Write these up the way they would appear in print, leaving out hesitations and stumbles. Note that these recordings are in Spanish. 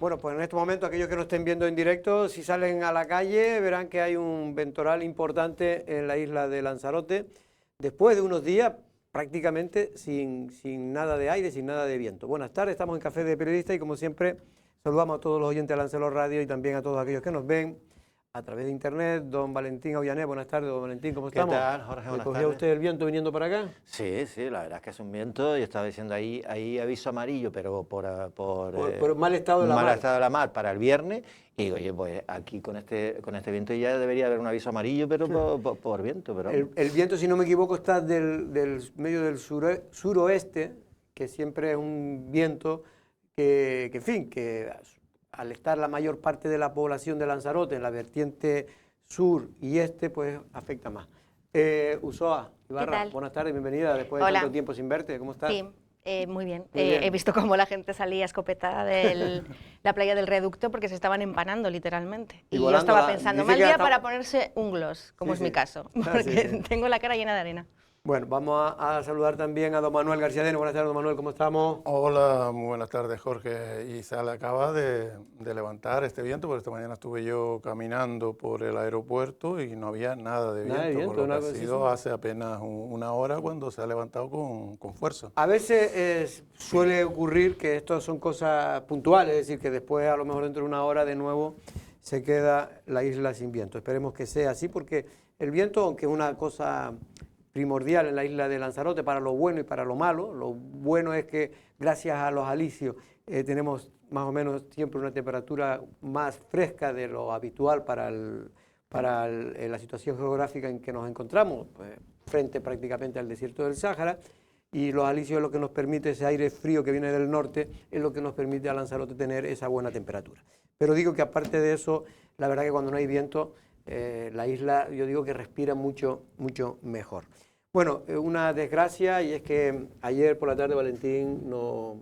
Bueno, pues en este momento aquellos que nos estén viendo en directo, si salen a la calle, verán que hay un ventoral importante en la isla de Lanzarote, después de unos días prácticamente sin nada de aire, sin nada de viento. Buenas tardes, estamos en Café de Periodista y como siempre saludamos a todos los oyentes de Lanzarote Radio y también a todos aquellos que nos ven a través de internet. Don Valentín Aullané, buenas tardes, don Valentín, ¿cómo estamos? ¿Qué tal, Jorge? Buenas ¿Cogía tardes. usted el viento viniendo para acá? Sí, la verdad es que es un viento, yo estaba diciendo ahí aviso amarillo, pero por mal estado de la mar. Mal estado de la mar para el viernes, y digo, oye, pues aquí con este viento ya debería haber un aviso amarillo, pero por viento. Pero el viento, si no me equivoco, está del medio del suroeste, que siempre es un viento que, en fin, que al estar la mayor parte de la población de Lanzarote en la vertiente sur y este, pues afecta más. Usoa Ibarra, buenas tardes, bienvenida, después de tanto tiempo sin verte, ¿cómo estás? Sí, muy bien. He visto cómo la gente salía escopetada de la playa del Reducto porque se estaban empanando literalmente. Y yo estaba pensando, mal día para ponerse un gloss, como es mi caso, porque tengo la cara llena de arena. Bueno, vamos a saludar también a don Manuel García Deno. Buenas tardes, don Manuel, ¿cómo estamos? Hola, muy buenas tardes, Jorge. Y se acaba de levantar este viento, porque esta mañana estuve yo caminando por el aeropuerto y no había nada de viento, por lo que ha sido hace apenas una hora cuando se ha levantado con fuerza. A veces suele ocurrir que esto son cosas puntuales, es decir, que después a lo mejor dentro de una hora de nuevo se queda la isla sin viento. Esperemos que sea así, porque el viento, aunque es una cosa primordial en la isla de Lanzarote para lo bueno y para lo malo. Lo bueno es que gracias a los alisios tenemos más o menos siempre una temperatura más fresca de lo habitual para la situación geográfica en que nos encontramos, pues, frente prácticamente al desierto del Sáhara, y los alisios es lo que nos permite, ese aire frío que viene del norte, es lo que nos permite a Lanzarote tener esa buena temperatura. Pero digo que aparte de eso, la verdad que cuando no hay viento, la isla, yo digo que respira mucho mejor. Bueno, una desgracia, y es que ayer por la tarde, Valentín, nos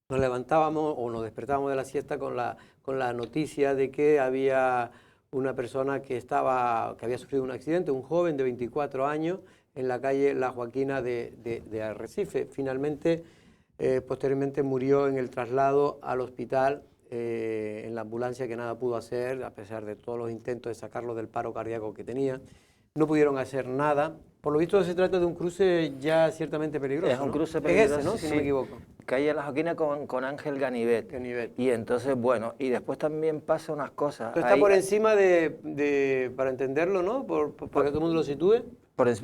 levantábamos o nos despertábamos de la siesta con la noticia de que había una persona que había sufrido un accidente, un joven de 24 años, en la calle La Joaquina de Arrecife. Finalmente, posteriormente murió en el traslado al hospital, en la ambulancia, que nada pudo hacer, a pesar de todos los intentos de sacarlo del paro cardíaco que tenía. No pudieron hacer nada. Por lo visto se trata de un cruce ya ciertamente peligroso. Es un cruce peligroso, es ese, ¿no? Si no me equivoco. Calle La Joaquina con Ángel Ganivet. Y entonces, bueno, y después también pasa unas cosas. Esto está por encima para entenderlo, ¿no? Para que todo el mundo lo sitúe.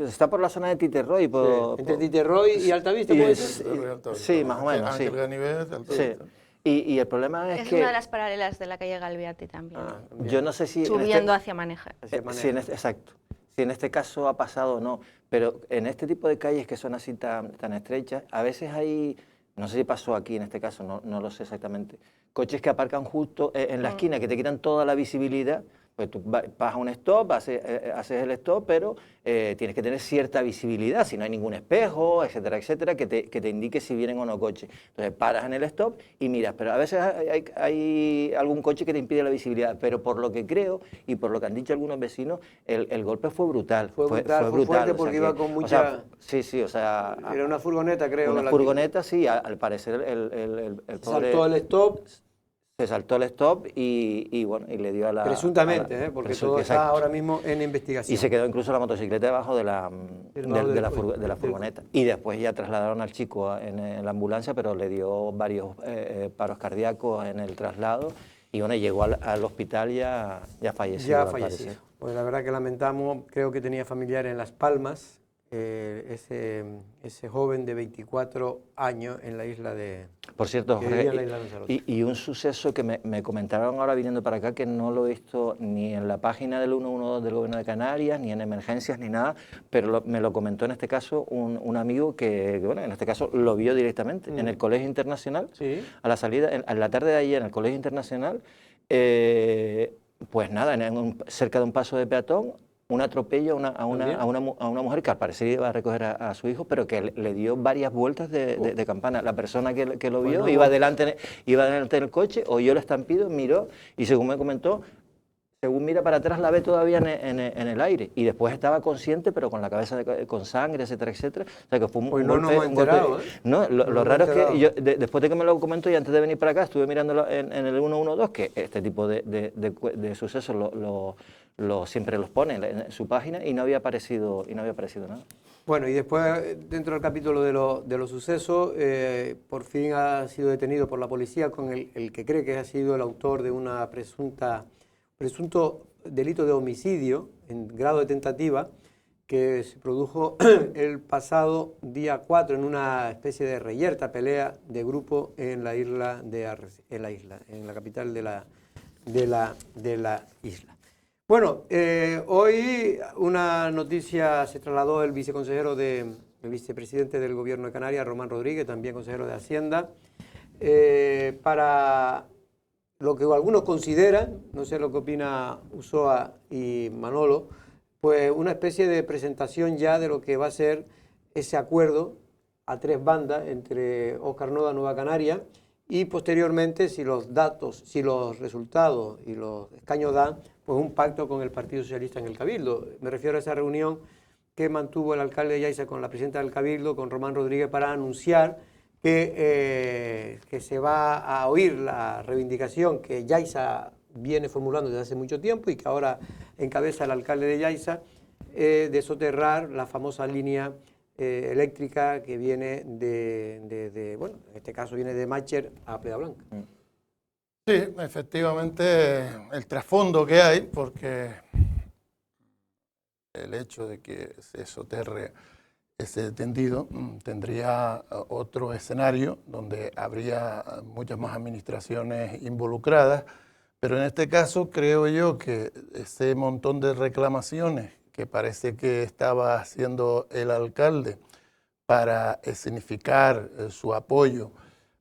Está por la zona de Titerroy. Entre Titerroy y Altavista, ¿puede ser? Sí, más o menos, sí. Ángel Ganivet, Altavista. Y el problema es que... Es una de las paralelas de la calle Galviati también. Yo no sé si... Subiendo hacia Maneja. Sí, exacto. Si en este caso ha pasado o no, pero en este tipo de calles que son así tan estrechas, a veces hay, no sé si pasó aquí en este caso, no lo sé exactamente, coches que aparcan justo en la esquina, que te quitan toda la visibilidad. Pues tú vas a un stop, haces el stop, pero tienes que tener cierta visibilidad, si no hay ningún espejo, etcétera, etcétera, que te indique si vienen o no coches. Entonces paras en el stop y miras, pero a veces hay algún coche que te impide la visibilidad, pero por lo que creo y por lo que han dicho algunos vecinos, el golpe fue brutal. Fue brutal, fuerte, porque iba con mucha... O sea... Era una furgoneta, creo. Una furgoneta, sí, al parecer el pobre... Saltó el stop. Se saltó el stop y bueno, y le dio a la... Presuntamente, porque todo está ahora mismo en investigación. Y se quedó incluso la motocicleta debajo de la furgoneta. Y después ya trasladaron al chico en la ambulancia, pero le dio varios paros cardíacos en el traslado. Y bueno, llegó al hospital ya fallecido. Ya fallecido. Pues la verdad que lamentamos, creo que tenía familiares en Las Palmas, ese joven de 24 años en la isla de... Por cierto, Jorge, y un suceso que me comentaron ahora viniendo para acá, que no lo he visto ni en la página del 112 del Gobierno de Canarias, ni en emergencias, ni nada, pero me lo comentó en este caso un amigo que, bueno, en este caso lo vio directamente en el Colegio Internacional, a la salida, en la tarde de ayer en el Colegio Internacional, pues nada, cerca de un paso de peatón, un atropello a una mujer que al parecer iba a recoger a su hijo, pero que le dio varias vueltas de campana. La persona que lo vio iba delante del coche, oyó el estampido, miró y según me comentó, según mira para atrás la ve todavía en el aire, y después estaba consciente pero con la cabeza con sangre, etcétera, etcétera. O sea que fue un golpe. No nos hemos enterado, ¿eh? No, lo raro es que yo, después de que me lo comento y antes de venir para acá, estuve mirándolo en el 112, que este tipo de sucesos siempre los pone en su página, y no había aparecido nada. Bueno, y después, dentro del capítulo de los sucesos, por fin ha sido detenido por la policía con el que cree que ha sido el autor de una presunto delito de homicidio en grado de tentativa que se produjo el pasado día 4 en una especie de reyerta pelea de grupo en la isla de Arrecife, en la capital de la isla. Bueno, hoy una noticia se trasladó el vicepresidente del Gobierno de Canarias, Román Rodríguez, también consejero de Hacienda, para lo que algunos consideran, no sé lo que opina Ulloa y Manolo, pues una especie de presentación ya de lo que va a ser ese acuerdo a 3 bandas entre Óscar Noda, Nueva Canaria, y posteriormente, si los datos, si los resultados y los escaños dan, pues un pacto con el Partido Socialista en el Cabildo. Me refiero a esa reunión que mantuvo el alcalde de Yaiza con la presidenta del Cabildo, con Román Rodríguez, para anunciar que se va a oír la reivindicación que Yaiza viene formulando desde hace mucho tiempo y que ahora encabeza el alcalde de Yaiza, de soterrar la famosa línea eléctrica que viene bueno, en este caso viene de Mácher a Playa Blanca. Sí, efectivamente, el trasfondo que hay, porque el hecho de que se soterre ese tendido tendría otro escenario donde habría muchas más administraciones involucradas, pero en este caso creo yo que ese montón de reclamaciones que parece que estaba haciendo el alcalde para significar su apoyo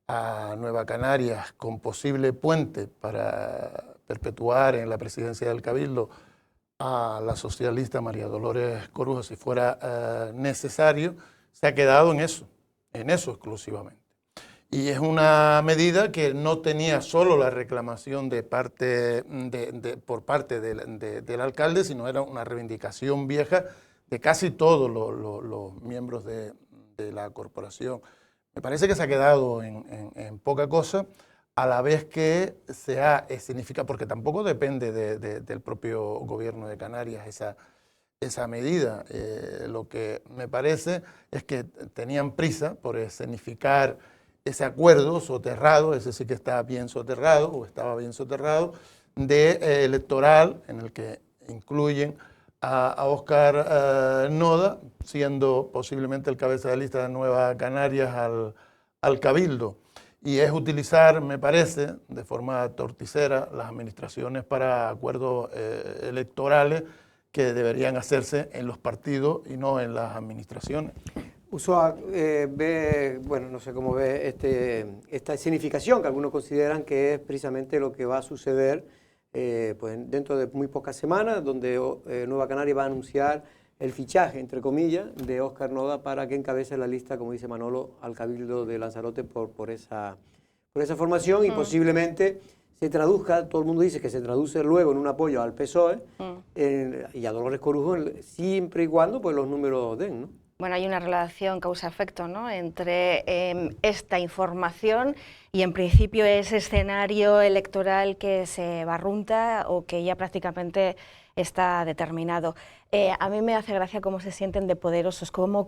a Nueva Canarias con posible puente para perpetuar en la presidencia del Cabildo a la socialista María Dolores Corujo si fuera necesario, se ha quedado en eso exclusivamente. Y es una medida que no tenía solo la reclamación por parte del alcalde, sino era una reivindicación vieja de casi todos los miembros de la corporación. Me parece que se ha quedado en poca cosa, a la vez que se ha significado, porque tampoco depende del propio gobierno de Canarias esa medida. Lo que me parece es que tenían prisa por escenificar ese acuerdo soterrado, ese sí que está bien soterrado, o estaba bien soterrado, electoral, en el que incluyen a Óscar Noda, siendo posiblemente el cabeza de lista de Nueva Canarias al Cabildo. Y es utilizar, me parece, de forma torticera las administraciones para acuerdos electorales que deberían hacerse en los partidos y no en las administraciones. Ulloa ve, bueno, no sé cómo ve esta significación que algunos consideran que es precisamente lo que va a suceder pues dentro de muy pocas semanas, donde Nueva Canaria va a anunciar el fichaje, entre comillas, de Óscar Noda para que encabece la lista, como dice Manolo, al Cabildo de Lanzarote por esa formación y posiblemente se traduzca, todo el mundo dice que se traduce luego en un apoyo al PSOE y a Dolores Corujo, siempre y cuando pues, los números den, ¿no? Bueno, hay una relación causa-efecto, ¿no?, entre esta información y en principio ese escenario electoral que se barrunta o que ya prácticamente está determinado. A mí me hace gracia cómo se sienten de poderosos, cómo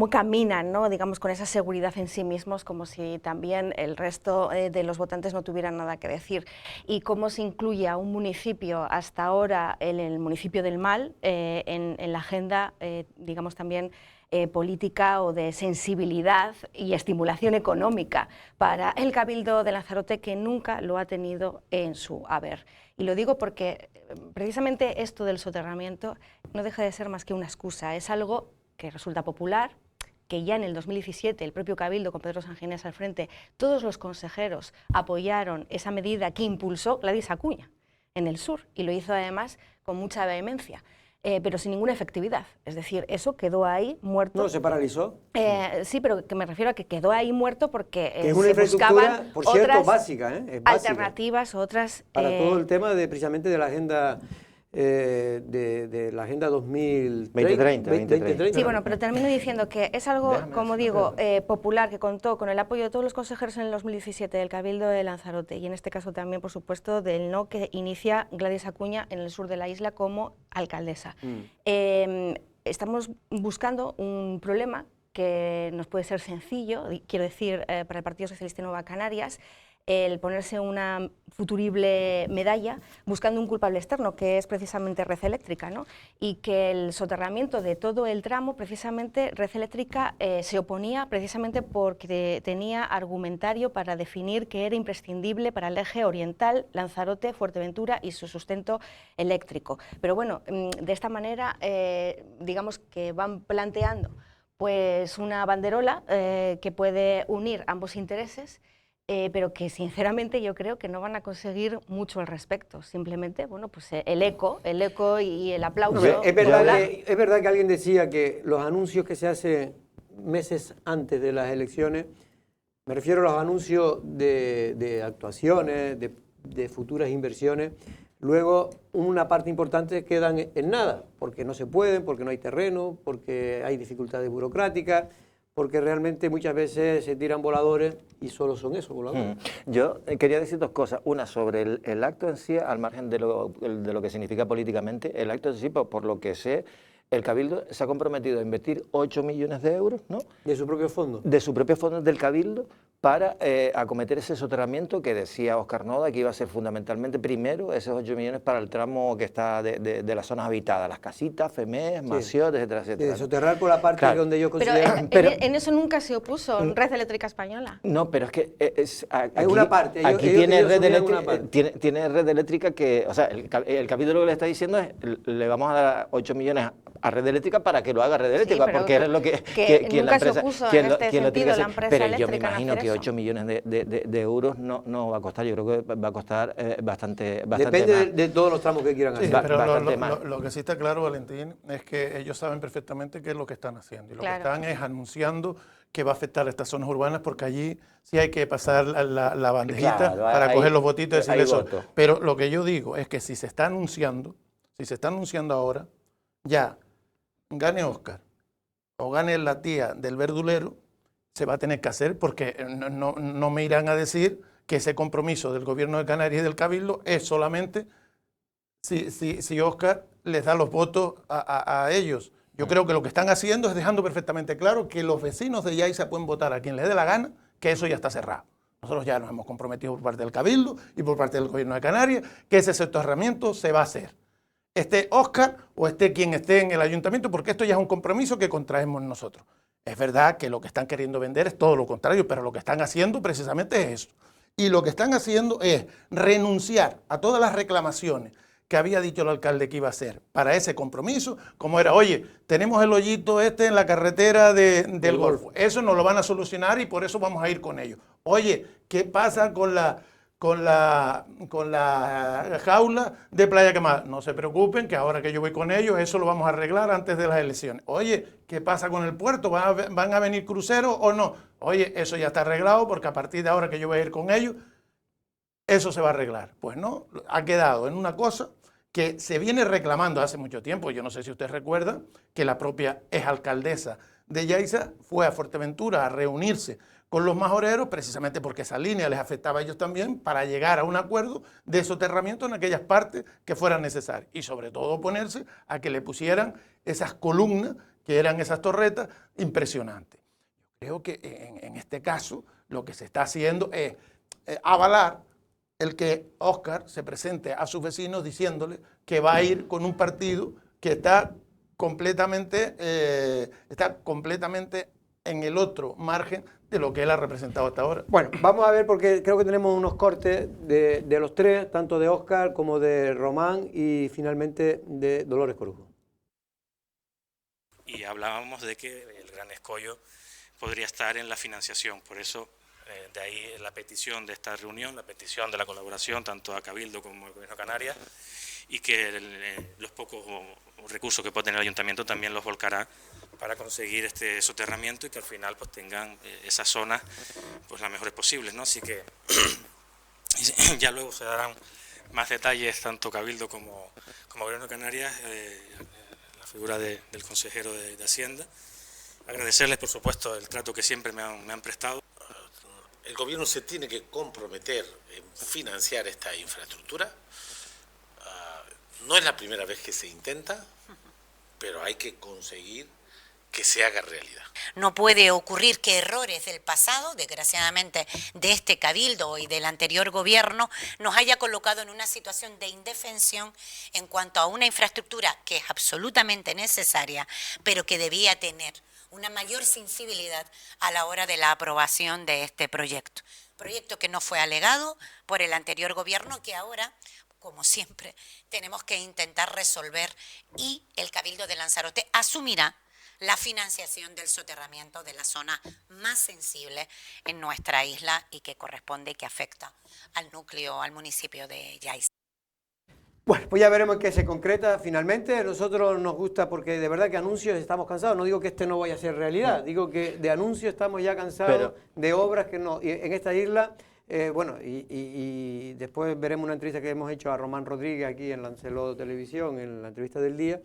caminan, ¿no?, digamos, con esa seguridad en sí mismos, como si también el resto de los votantes no tuvieran nada que decir. Y cómo se incluye a un municipio, hasta ahora el municipio del mal, en la agenda, digamos, también política o de sensibilidad y estimulación económica para el Cabildo de Lanzarote, que nunca lo ha tenido en su haber. Y lo digo porque precisamente esto del soterramiento no deja de ser más que una excusa, es algo que resulta popular, que ya en el 2017 el propio Cabildo, con Pedro Sanginés al frente, todos los consejeros apoyaron esa medida que impulsó Gladys Acuña en el sur, y lo hizo además con mucha vehemencia. pero sin ninguna efectividad. Es decir, eso quedó ahí muerto. ¿No se paralizó? Sí, pero que me refiero a que quedó ahí muerto porque es una se infraestructura, buscaban por cierto, otras básica, es básica, alternativas, otras... para todo el tema precisamente de la agenda... de la Agenda 2030. Sí, bueno, pero termino diciendo que es algo, como digo, popular, que contó con el apoyo de todos los consejeros en el 2017 del Cabildo de Lanzarote y en este caso también, por supuesto, del no que inicia Gladys Acuña en el sur de la isla como alcaldesa. Estamos buscando un problema que nos puede ser sencillo, quiero decir, para el Partido Socialista de Nueva Canarias, el ponerse una futurible medalla buscando un culpable externo, que es precisamente Red Eléctrica, ¿no? Y que el soterramiento de todo el tramo, precisamente Red Eléctrica se oponía precisamente porque tenía argumentario para definir que era imprescindible para el eje oriental, Lanzarote, Fuerteventura y su sustento eléctrico. Pero bueno, de esta manera, digamos que van planteando pues una banderola que puede unir ambos intereses, pero que sinceramente yo creo que no van a conseguir mucho al respecto. Simplemente, bueno, pues el eco y el aplauso. Es verdad que alguien decía que los anuncios que se hacen meses antes de las elecciones, me refiero a los anuncios de actuaciones, de futuras inversiones, luego una parte importante quedan en nada, porque no se pueden, porque no hay terreno, porque hay dificultades burocráticas, porque realmente muchas veces se tiran voladores y solo son esos voladores. Yo quería decir dos cosas. Una, sobre el acto en sí, al margen de lo que significa políticamente. El acto en sí, por lo que sé, el Cabildo se ha comprometido a invertir 8 millones de euros, ¿no? ¿De su propio fondo? De su propio fondo del Cabildo, para acometer ese soterramiento que decía Óscar Noda, que iba a ser fundamentalmente primero esos 8 millones para el tramo que está de las zonas habitadas, las casitas, FEMES, Mansiones, etcétera, etcétera. De soterrar por la parte donde yo considero... Pero en eso nunca se opuso Red Eléctrica Española. No, pero es que... Hay una parte. Aquí tiene Red Eléctrica que... O sea, el Cabildo lo que le está diciendo es, le vamos a dar 8 millones a Red Eléctrica para que lo haga Red Eléctrica, porque es lo que nunca se opuso en este sentido la empresa pero eléctrica. Yo me imagino que 8 millones de euros no va a costar, yo creo que va a costar bastante Depende más. de todos los tramos que quieran hacer. Sí, pero lo que sí está claro, Valentín, es que ellos saben perfectamente qué es lo que están haciendo. Y lo que están es anunciando que va a afectar a estas zonas urbanas, porque allí sí hay que pasar la bandejita para coger los votitos y decirle eso. Pero lo que yo digo es que si se está anunciando ahora, ya gane Óscar o gane la tía del verdulero, se va a tener que hacer, porque no me irán a decir que ese compromiso del Gobierno de Canarias y del Cabildo es solamente si Óscar les da los votos a ellos. Yo creo que lo que están haciendo es dejando perfectamente claro que los vecinos de Yaiza pueden votar a quien les dé la gana, que eso ya está cerrado. Nosotros ya nos hemos comprometido por parte del Cabildo y por parte del Gobierno de Canarias que ese soterramiento se va a hacer. Esté Óscar o esté quien esté en el ayuntamiento, porque esto ya es un compromiso que contraemos nosotros. Es verdad que lo que están queriendo vender es todo lo contrario, pero lo que están haciendo precisamente es eso. Y lo que están haciendo es renunciar a todas las reclamaciones que había dicho el alcalde que iba a hacer para ese compromiso, como era, oye, tenemos el hoyito en la carretera del Golfo, eso nos lo van a solucionar y por eso vamos a ir con ellos. Oye, ¿qué pasa con la jaula de Playa Quemada? No se preocupen, que ahora que yo voy con ellos, eso lo vamos a arreglar antes de las elecciones. Oye, ¿qué pasa con el puerto? ¿Van a venir cruceros o no? Oye, eso ya está arreglado, porque a partir de ahora que yo voy a ir con ellos, eso se va a arreglar. Pues no, ha quedado en una cosa que se viene reclamando hace mucho tiempo. Yo no sé si usted recuerda que la propia exalcaldesa de Yaiza fue a Fuerteventura a reunirse con los majoreros, precisamente porque esa línea les afectaba a ellos también, para llegar a un acuerdo de soterramiento en aquellas partes que fueran necesarias. Y sobre todo oponerse a que le pusieran esas columnas, que eran esas torretas, impresionantes. Creo que en este caso lo que se está haciendo es avalar el que Óscar se presente a sus vecinos diciéndole que va a ir con un partido que está completamente en el otro margen de lo que él ha representado hasta ahora. Bueno, vamos a ver, porque creo que tenemos unos cortes de los tres, tanto de Óscar como de Román y finalmente de Dolores Corujo. Y hablábamos de que el Gran Escollo podría estar en la financiación, por eso de ahí la petición de esta reunión, la petición de la colaboración tanto a Cabildo como al Gobierno de Canarias, y que los pocos recursos que puede tener el ayuntamiento también los volcará para conseguir este soterramiento y que al final pues tengan esas zonas pues las mejores posibles, ¿no? Así que ya luego se darán más detalles tanto Cabildo como Gobierno de Canarias, la figura del consejero de Hacienda. Agradecerles, por supuesto, el trato que siempre me han prestado. El gobierno se tiene que comprometer en financiar esta infraestructura. No es la primera vez que se intenta, pero hay que conseguir que se haga realidad. No puede ocurrir que errores del pasado, desgraciadamente de este cabildo y del anterior gobierno, nos haya colocado en una situación de indefensión en cuanto a una infraestructura que es absolutamente necesaria, pero que debía tener una mayor sensibilidad a la hora de la aprobación de este proyecto. Proyecto que no fue alegado por el anterior gobierno, que ahora, como siempre, tenemos que intentar resolver, y el Cabildo de Lanzarote asumirá la financiación del soterramiento de la zona más sensible en nuestra isla y que corresponde y que afecta al núcleo, al municipio de Yais. Bueno, pues ya veremos qué se concreta finalmente. A nosotros nos gusta porque de verdad que anuncios estamos cansados. No digo que este no vaya a ser realidad, digo que de anuncios estamos ya cansados, de obras que no. Y en esta isla, bueno, y después veremos una entrevista que hemos hecho a Román Rodríguez aquí en Lancelot Televisión, en la entrevista del día.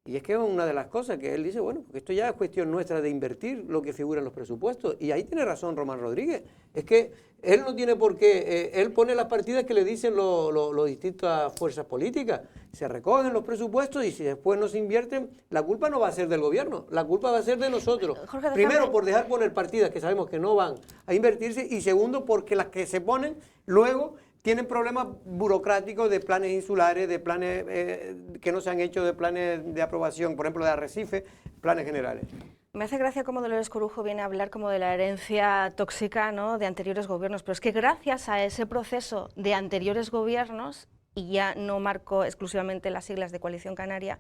Y es que es una de las cosas que él dice, bueno, porque esto ya es cuestión nuestra de invertir lo que figura en los presupuestos. Y ahí tiene razón Román Rodríguez. Es que él no tiene por qué, él pone las partidas que le dicen las distintas fuerzas políticas. Se recogen los presupuestos y si después no se invierten, la culpa no va a ser del gobierno, la culpa va a ser de nosotros. Jorge, primero, por dejar poner partidas que sabemos que no van a invertirse, y segundo, porque las que se ponen luego tienen problemas burocráticos de planes insulares, de planes que no se han hecho, de planes de aprobación, por ejemplo, de Arrecife, planes generales. Me hace gracia cómo Dolores Corujo viene a hablar como de la herencia tóxica, ¿no?, de anteriores gobiernos, pero es que gracias a ese proceso de anteriores gobiernos, y ya no marco exclusivamente las siglas de Coalición Canaria,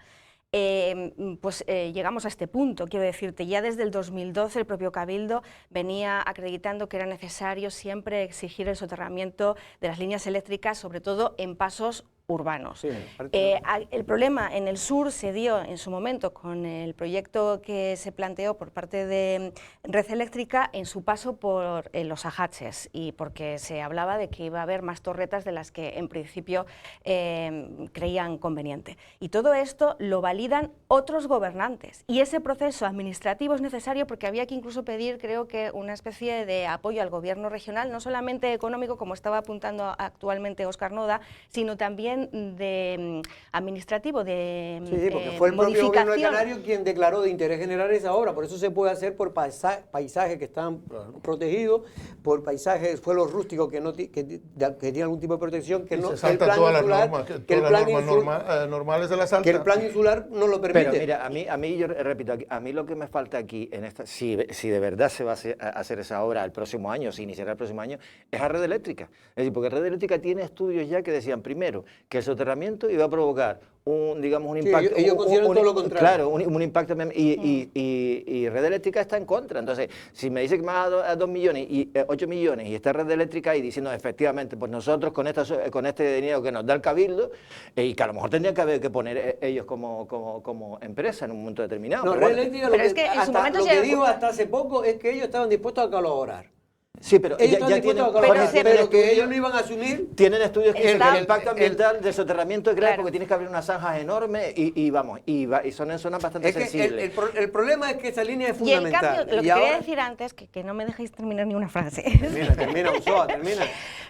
llegamos a este punto. Quiero decirte, ya desde el 2012 el propio Cabildo venía acreditando que era necesario siempre exigir el soterramiento de las líneas eléctricas, sobre todo en pasos urbanos. Sí, el problema en el sur se dio en su momento con el proyecto que se planteó por parte de Red Eléctrica en su paso por los Ajaches, y porque se hablaba de que iba a haber más torretas de las que en principio creían conveniente. Y todo esto lo validan otros gobernantes, y ese proceso administrativo es necesario porque había que incluso pedir, creo que, una especie de apoyo al gobierno regional, no solamente económico, como estaba apuntando actualmente Óscar Noda, sino también de administrativo, de sí, porque fue el propio gobierno de Canarias quien declaró de interés general esa obra. Por eso se puede hacer por paisajes que están protegidos, por paisajes, suelos rústicos que tienen algún tipo de protección, que no, se salta todas las normas normales de la salta. Que el plan insular no lo permite. Pero mira, a mí yo repito, a mí lo que me falta aquí, en esta, si de verdad se va a hacer esa obra el próximo año, si iniciará el próximo año, es a Red Eléctrica. Es decir, porque Red Eléctrica tiene estudios ya que decían, primero, que el soterramiento iba a provocar un impacto. Ellos consideran todo lo contrario. Claro, un impacto. Y Red Eléctrica está en contra. Entonces, si me dice que me va a dar 2 millones y 8 millones y está Red Eléctrica ahí diciendo, efectivamente, pues nosotros con este dinero que nos da el Cabildo, y que a lo mejor tendrían que poner ellos como empresa en un momento determinado. No, Red Eléctrica, lo que digo hasta hace poco es que ellos estaban dispuestos a colaborar. Sí, pero ellos ya tienen, pero que ellos no iban a asumir. Tienen estudios que el impacto ambiental del soterramiento es grave, porque tienes que abrir unas zanjas enormes y son en zonas bastante sensibles. El problema es que esa línea es fundamental. Y en cambio, lo que quería decir antes, que no me dejéis terminar ni una frase. Termina, Usoa, termina.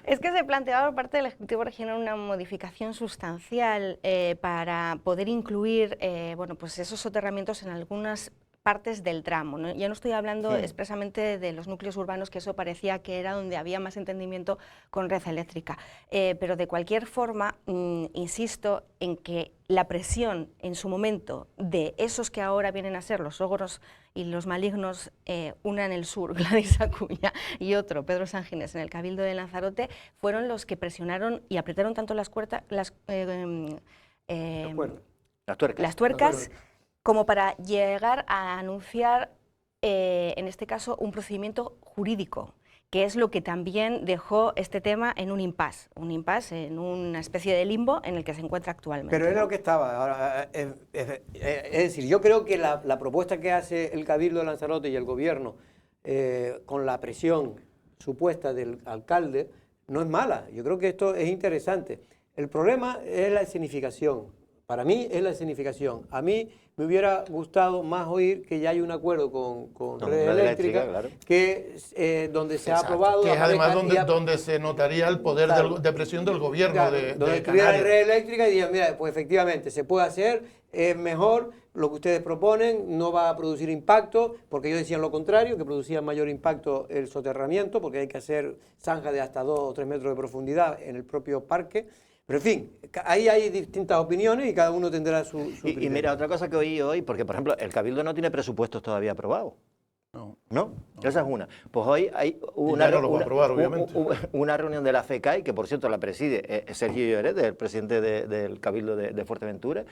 Es que se planteaba por parte del Ejecutivo Regional una modificación sustancial para poder incluir pues esos soterramientos en algunas partes del tramo, ¿no? Ya no estoy hablando expresamente de los núcleos urbanos, que eso parecía que era donde había más entendimiento con Red Eléctrica, pero de cualquier forma, insisto en que la presión en su momento de esos que ahora vienen a ser los ogros y los malignos, una en el sur, Gladys Acuña, y otro, Pedro Sanginés, en el Cabildo de Lanzarote, fueron los que presionaron y apretaron tanto las tuercas como para llegar a anunciar, en este caso, un procedimiento jurídico que es lo que también dejó este tema en un impasse, en una especie de limbo en el que se encuentra actualmente. Pero era lo que estaba. Ahora, es decir, yo creo que la propuesta que hace el Cabildo de Lanzarote y el Gobierno, con la presión supuesta del alcalde, no es mala. Yo creo que esto es interesante. El problema es la escenificación. Para mí es la escenificación. A mí me hubiera gustado más oír que ya hay un acuerdo con Red Eléctrica, claro, que donde se ha aprobado... Que es además donde se notaría el poder, claro, de presión del gobierno, claro, donde estuviera Red Eléctrica y digan, mira, pues efectivamente se puede hacer, es mejor lo que ustedes proponen, no va a producir impacto, porque ellos decían lo contrario, que producía mayor impacto el soterramiento, porque hay que hacer zanjas de hasta 2 o 3 metros de profundidad en el propio parque. Pero en fin, ahí hay distintas opiniones y cada uno tendrá su y mira, otra cosa que oí hoy, porque por ejemplo el Cabildo no tiene presupuestos todavía aprobados. ¿No? Esa es una. Pues hoy hay una reunión de la FECAI, que por cierto la preside Sergio Lloret, el presidente del Cabildo de Fuerteventura.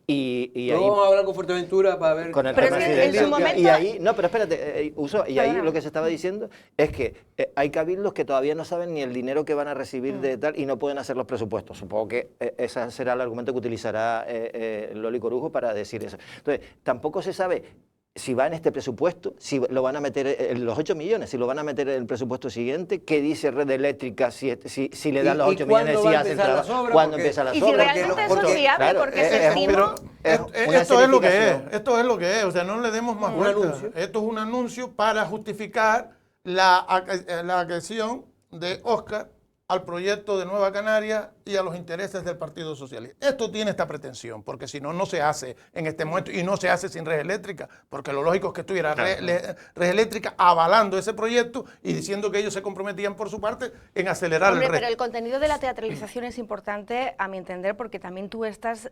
Y ahí, vamos a hablar con Fuerteventura para ver... Con el pero es que en su momento... Y ahí, no, pero espérate, y ahí lo que se estaba diciendo es que hay cabildos que todavía no saben ni el dinero que van a recibir de tal y no pueden hacer los presupuestos. Supongo que ese será el argumento que utilizará Loli Corujo para decir eso. Entonces, tampoco se sabe si va en este presupuesto, si lo van a meter en los 8 millones, si lo van a meter en el presupuesto siguiente, ¿qué dice Red Eléctrica si le dan los 8 millones, si hace el trabajo? ¿Cuándo empieza la obra? Y si realmente eso es viable, claro, porque se estima... Esto es lo que es, o sea, no le demos más vueltas. Esto es un anuncio para justificar la adhesión de Óscar al proyecto de Nueva Canaria y a los intereses del Partido Socialista. Esto tiene esta pretensión, porque si no, no se hace en este momento y no se hace sin Red Eléctrica, porque lo lógico es que estuviera Red Eléctrica avalando ese proyecto y diciendo que ellos se comprometían por su parte en acelerar el resto. Pero el contenido de la teatralización es importante, a mi entender, porque también tú estás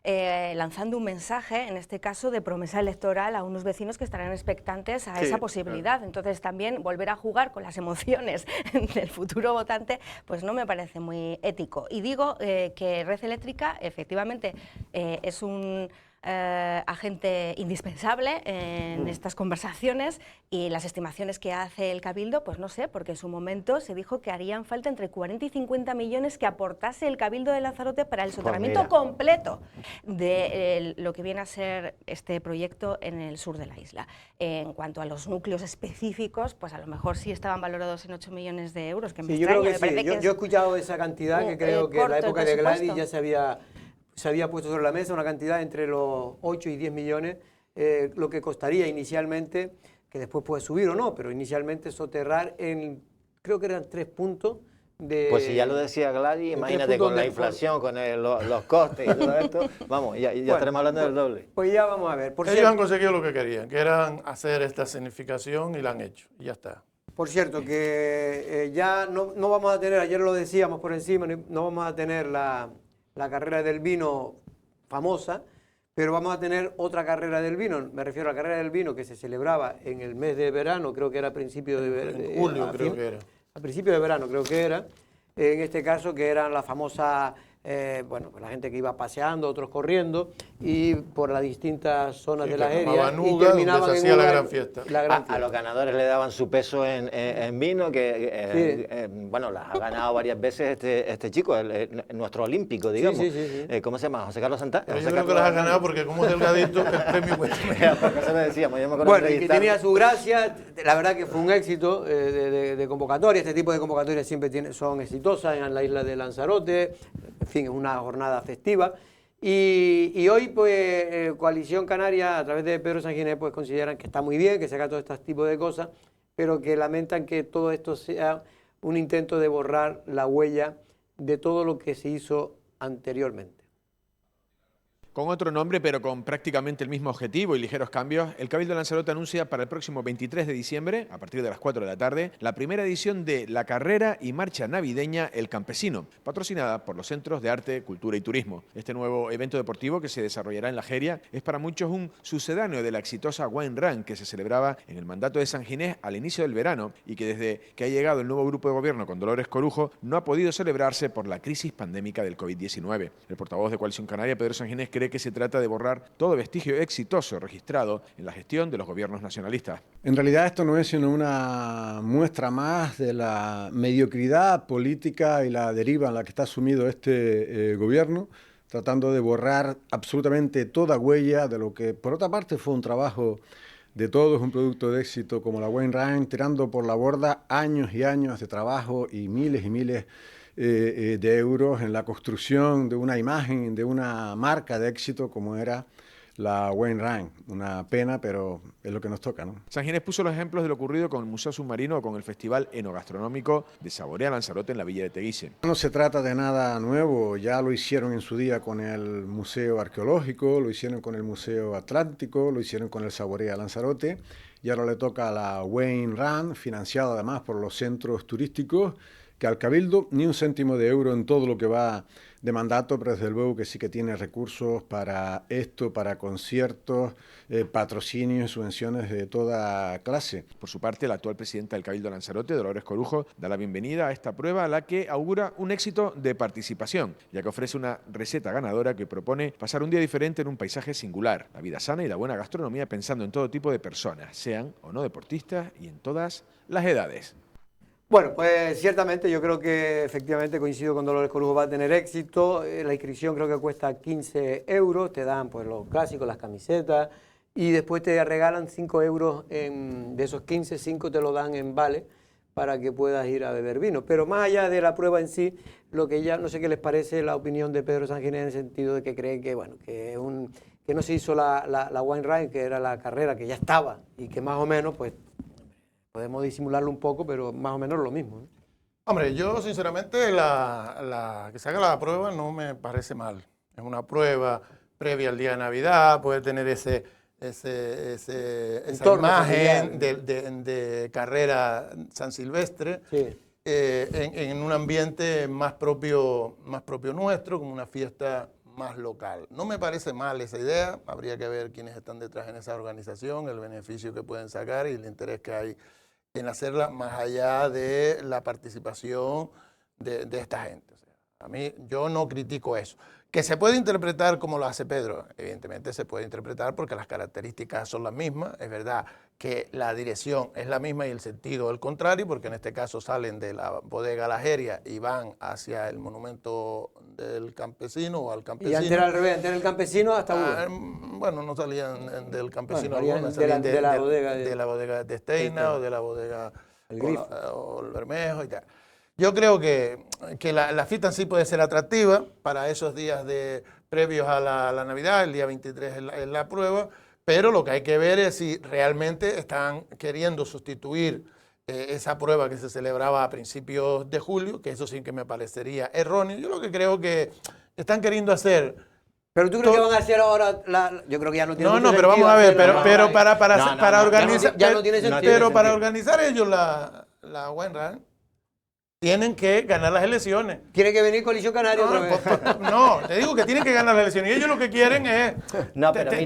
lanzando un mensaje, en este caso, de promesa electoral a unos vecinos que estarán expectantes a esa posibilidad. Claro. Entonces también volver a jugar con las emociones del futuro votante, pues no me parece muy ético. Y digo que Red Eléctrica efectivamente es un agente indispensable en estas conversaciones, y las estimaciones que hace el Cabildo, pues no sé, porque en su momento se dijo que harían falta entre 40 y 50 millones que aportase el Cabildo de Lanzarote para el soterramiento completo de lo que viene a ser este proyecto en el sur de la isla. En cuanto a los núcleos específicos, pues a lo mejor sí estaban valorados en 8 millones de euros, que me extraña, me parece que yo he escuchado esa cantidad, que creo que en la época de Gladys ya se había puesto sobre la mesa una cantidad entre los 8 y 10 millones, lo que costaría inicialmente, que después puede subir o no, pero inicialmente soterrar creo que eran 3 puntos de... Pues si ya lo decía Gladys, imagínate con la inflación, con los costes y todo esto, vamos, ya estaremos hablando del doble. Pues ya vamos a ver. Ellos han conseguido lo que querían, que eran hacer esta escenificación, y la han hecho, y ya está. Por cierto, que ya no vamos a tener, ayer lo decíamos por encima, no vamos a tener la carrera del vino famosa, pero vamos a tener otra carrera del vino. Me refiero a la carrera del vino que se celebraba en el mes de verano, creo que era a principios de verano. En julio creo que era. A principios de verano creo que era. En este caso que eran la famosa, la gente que iba paseando, otros corriendo, y por las distintas zonas de la feria, y terminaban donde se hacía la gran fiesta. A los ganadores le daban su peso en vino, bueno, las ha ganado varias veces este chico, nuestro olímpico, digamos. Sí. ¿Cómo se llama? José Carlos Santana. Yo creo que las ha ganado porque como es delgadito, el premio cuesta. Eso le decíamos, yo me acuerdo. Bueno, y que tenía su gracia, la verdad que fue un éxito de convocatoria. Este tipo de convocatorias siempre son exitosas en la isla de Lanzarote. En fin, es una jornada festiva. Y hoy, pues, Coalición Canaria, a través de Pedro Sanginés, pues consideran que está muy bien, que se haga todo este tipo de cosas, pero que lamentan que todo esto sea un intento de borrar la huella de todo lo que se hizo anteriormente. Con otro nombre, pero con prácticamente el mismo objetivo y ligeros cambios, el Cabildo de Lanzarote anuncia para el próximo 23 de diciembre, a partir de las 4 de la tarde, la primera edición de la carrera y marcha navideña El Campesino, patrocinada por los Centros de Arte, Cultura y Turismo. Este nuevo evento deportivo, que se desarrollará en La Jeria, es para muchos un sucedáneo de la exitosa Wine Run, que se celebraba en el mandato de Sanginés al inicio del verano y que desde que ha llegado el nuevo grupo de gobierno con Dolores Corujo no ha podido celebrarse por la crisis pandémica del COVID-19. El portavoz de Coalición Canaria, Pedro Sanginés, cree que se trata de borrar todo vestigio exitoso registrado en la gestión de los gobiernos nacionalistas. En realidad esto no es sino una muestra más de la mediocridad política y la deriva en la que está sumido este gobierno, tratando de borrar absolutamente toda huella de lo que, por otra parte, fue un trabajo de todos, un producto de éxito como la Wainwright, tirando por la borda años y años de trabajo y miles de euros en la construcción de una imagen, de una marca de éxito como era la Wainwright. Una pena, pero es lo que nos toca, ¿no? San Ginés puso los ejemplos de lo ocurrido con el Museo Submarino o con el Festival Enogastronómico de Saborea Lanzarote en la Villa de Teguise. No se trata de nada nuevo, ya lo hicieron en su día con el Museo Arqueológico, lo hicieron con el Museo Atlántico, lo hicieron con el Saborea Lanzarote, y ahora le toca a la Wainwright, financiada además por los centros turísticos, que al Cabildo ni un céntimo de euro en todo lo que va de mandato, pero desde luego que sí que tiene recursos para esto, para conciertos, patrocinios y subvenciones de toda clase. Por su parte, la actual presidenta del Cabildo Lanzarote, Dolores Corujo, da la bienvenida a esta prueba, a la que augura un éxito de participación, ya que ofrece una receta ganadora que propone pasar un día diferente en un paisaje singular, la vida sana y la buena gastronomía, pensando en todo tipo de personas, sean o no deportistas y en todas las edades. Bueno, pues ciertamente yo creo que efectivamente coincido con Dolores Corujo, va a tener éxito. La inscripción creo que cuesta 15 euros, te dan pues los clásicos, las camisetas, y después te regalan 5 euros, de esos 15, 5 te lo dan en vale para que puedas ir a beber vino. Pero más allá de la prueba en sí, lo que ya no sé qué les parece la opinión de Pedro San Ginés en el sentido de que cree que, bueno, que no se hizo la Wainwright, que era la carrera que ya estaba y que más o menos pues podemos disimularlo un poco, pero más o menos lo mismo, ¿no? Hombre, yo sinceramente que se haga la prueba no me parece mal. Es una prueba previa al día de Navidad, puede tener esa imagen de carrera San Silvestre, sí, en un ambiente más propio nuestro, como una fiesta más local. No me parece mal esa idea, habría que ver quiénes están detrás en esa organización, el beneficio que pueden sacar y el interés que hay en hacerla más allá de la participación de esta gente. O sea, yo no critico eso. Que se puede interpretar como lo hace Pedro, evidentemente se puede interpretar porque las características son las mismas, es verdad que la dirección es la misma y el sentido el contrario, porque en este caso salen de la bodega La Jeria y van hacia el monumento del campesino o al campesino. Y antes era al revés, antes era el campesino hasta Buda. Bueno, no salían del campesino, bueno, algunas, salían de la bodega de Esteina o de la bodega o el Bermejo y tal. Yo creo que la fiesta en sí puede ser atractiva para esos días previos a la Navidad, el día 23 es la prueba, pero lo que hay que ver es si realmente están queriendo sustituir esa prueba que se celebraba a principios de julio, que eso sí que me parecería erróneo. Yo lo que creo que están queriendo hacer... ¿Pero tú crees que van a hacer ahora yo creo que ya no tiene No, pero vamos a ver, pero para organizar... Ya no tiene sentido. Pero para organizar ellos la Wainwright, tienen que ganar las elecciones. ¿Tiene que venir Coalición Canaria otra vez? No, te digo que tienen que ganar las elecciones. Y ellos lo que quieren es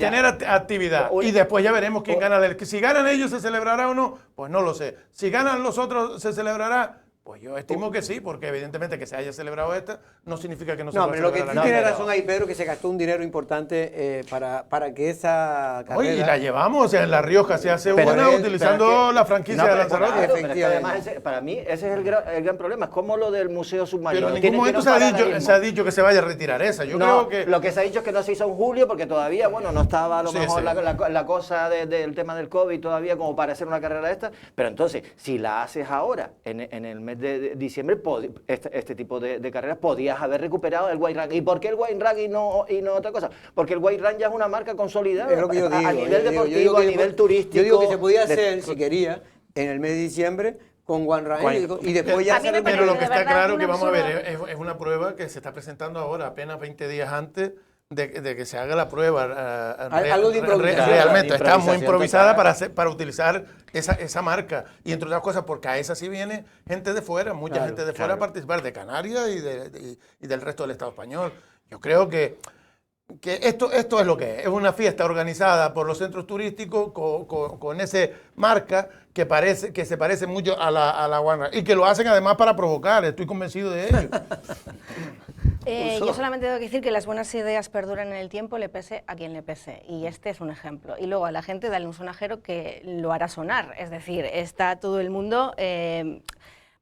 tener actividad. Y después ya veremos quién gana la elección. Si ganan ellos, ¿se celebrará o no? Pues no lo sé. Si ganan los otros, ¿se celebrará? Pues yo estimo que sí, porque evidentemente que se haya celebrado esta no significa que no se pueda celebrar. No, pero lo que tú tienes razón ahí, Pedro, que se gastó un dinero importante para que esa carrera... Oye, y la llevamos, o sea, en La Rioja se hace una utilizando la franquicia de Lanzarote. Efectivamente. Además, para mí ese es el gran problema, es como lo del Museo Submarino. Pero en ningún momento se ha dicho que se vaya a retirar esa. Yo creo que... Lo que se ha dicho es que no se hizo en julio porque todavía, bueno, no estaba a lo mejor la cosa del tema del COVID todavía como para hacer una carrera esta, pero entonces, si la haces ahora, en el mes de diciembre, este tipo de carreras, podías haber recuperado el Wainwright. ¿Y por qué el Wainwright y no otra cosa? Porque el Wainwright ya es una marca consolidada. Es lo que yo digo, a nivel deportivo, a nivel turístico. Yo digo que se podía hacer, si quería, en el mes de diciembre, con Wainwright y después ya... Pero lo que está claro que vamos a ver, es una prueba que se está presentando ahora, apenas 20 días antes de que se haga la prueba. Algo de improvisación. Realmente está muy improvisada para utilizar esa marca. Y entre otras cosas, porque a esa sí viene gente de fuera, mucha gente de fuera a participar, de Canarias y del resto del Estado español. Yo creo que esto es lo que es una fiesta organizada por los centros turísticos con esa marca que se parece mucho a la Wainwright y que lo hacen además para provocar, estoy convencido de ello. Yo solamente tengo que decir que las buenas ideas perduran en el tiempo, le pese a quien le pese, y este es un ejemplo. Y luego a la gente dale un sonajero que lo hará sonar, es decir, está todo el mundo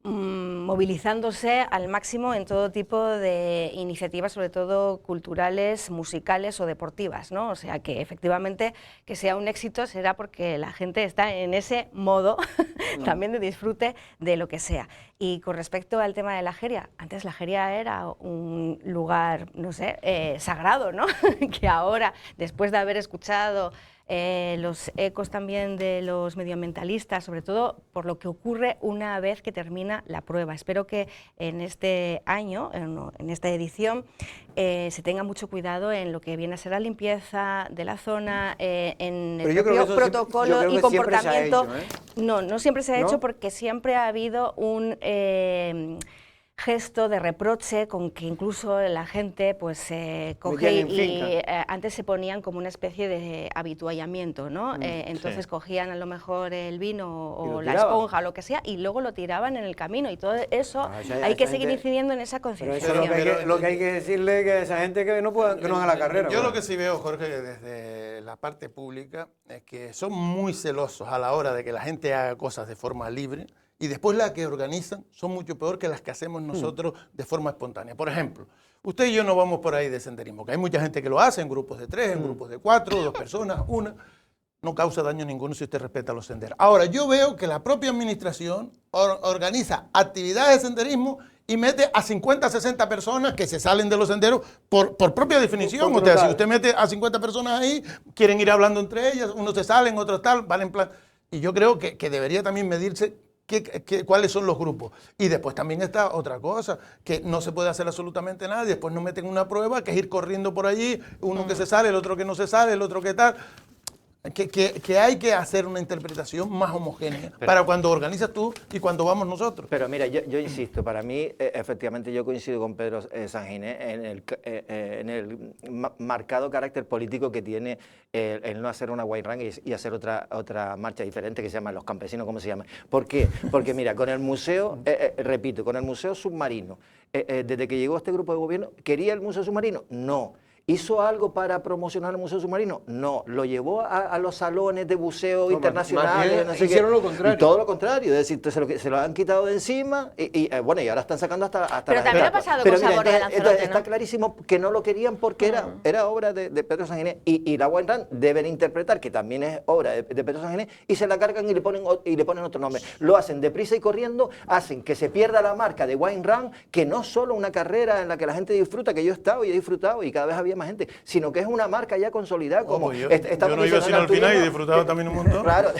movilizándose al máximo en todo tipo de iniciativas, sobre todo culturales, musicales o deportivas, ¿no? O sea que efectivamente que sea un éxito será porque la gente está en ese modo también de disfrute de lo que sea. Y con respecto al tema de la Jeria, antes la Jeria era un lugar, no sé, sagrado, ¿no? Que ahora, después de haber escuchado los ecos también de los medioambientalistas, sobre todo por lo que ocurre una vez que termina la prueba. Espero que en este año, en esta edición, se tenga mucho cuidado en lo que viene a ser la limpieza de la zona, en el propio protocolo y comportamiento. No siempre se ha hecho porque siempre ha habido un gesto de reproche con que incluso la gente pues coge y antes se ponían como una especie de habituallamiento, ¿no? Entonces cogían a lo mejor el vino o la esponja o lo que sea y luego lo tiraban en el camino y todo eso hay que seguir incidiendo en esa concienciación. Pero lo que hay que decirle que a esa gente que no haga la carrera. Yo lo que sí veo, Jorge, desde la parte pública es que son muy celosos a la hora de que la gente haga cosas de forma libre. Y después las que organizan son mucho peor que las que hacemos nosotros de forma espontánea. Por ejemplo, usted y yo no vamos por ahí de senderismo, que hay mucha gente que lo hace en grupos de 3, en grupos de 4, 2 personas, una. No causa daño ninguno si usted respeta los senderos. Ahora, yo veo que la propia administración organiza actividades de senderismo y mete a 50, 60 personas que se salen de los senderos por propia definición. O sea, si usted mete a 50 personas ahí, quieren ir hablando entre ellas, unos se salen, otros tal, van en plan. Y yo creo que debería también medirse cuáles son los grupos. Y después también está otra cosa, que no se puede hacer absolutamente nada, y después nos meten una prueba, que es ir corriendo por allí, uno que se sale, el otro que no se sale, el otro que tal. Que hay que hacer una interpretación más homogénea para cuando organizas tú y cuando vamos nosotros. Pero mira, yo insisto, para mí, efectivamente, yo coincido con Pedro Sanginés en el marcado carácter político que tiene el no hacer una white run y hacer otra marcha diferente que se llama Los Campesinos, ¿cómo se llama? ¿Por qué? Porque mira, con el museo, repito, con el Museo Submarino, desde que llegó este grupo de gobierno, ¿quería el Museo Submarino? No. ¿Hizo algo para promocionar el Museo Submarino? No. ¿Lo llevó a los salones de buceo internacionales? No sé hicieron lo contrario. Y todo lo contrario. Es decir, se lo han quitado de encima y ahora están sacando hasta pero también ha pasado con Saborea Lanzarote, ¿no? Está clarísimo que no lo querían porque era obra de Pedro Sanginés. Y la White Run deben interpretar que también es obra de Pedro Sanginés y se la cargan y le ponen otro nombre. Lo hacen deprisa y corriendo, hacen que se pierda la marca de White Run, que no solo una carrera en la que la gente disfruta, que yo he estado y he disfrutado y cada vez había más gente, sino que es una marca ya consolidada. Como yo no iba sino al final y he disfrutado también un montón. Claro,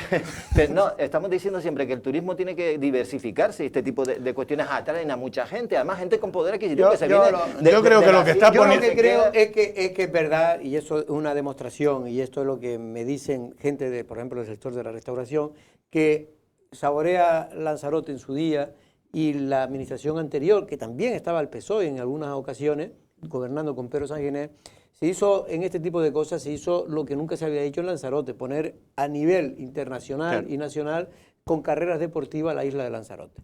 no, estamos diciendo siempre que el turismo tiene que diversificarse y este tipo de cuestiones atraen a mucha gente, además gente con poder adquisitivo que se viene yo creo que lo que está poniendo... Yo lo que creo es que es verdad, y eso es una demostración, y esto es lo que me dicen gente, por ejemplo, del sector de la restauración, que Saborea Lanzarote en su día y la administración anterior, que también estaba el PSOE en algunas ocasiones, gobernando con Pedro Sanginés, se hizo en este tipo de cosas, se hizo lo que nunca se había hecho en Lanzarote, poner a nivel internacional y nacional con carreras deportivas la isla de Lanzarote.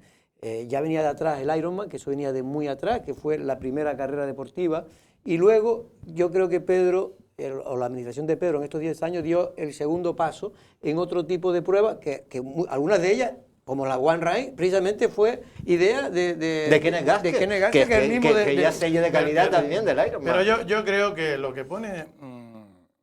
Ya venía de atrás el Ironman, que eso venía de muy atrás, que fue la primera carrera deportiva, y luego yo creo que Pedro, o la administración de Pedro en estos 10 años dio el segundo paso en otro tipo de pruebas, que algunas de ellas, como la One Ride, precisamente fue idea de Kenneth Gaske, que es el mismo que ya sello de calidad también del Ironman. Pero yo creo que lo que pone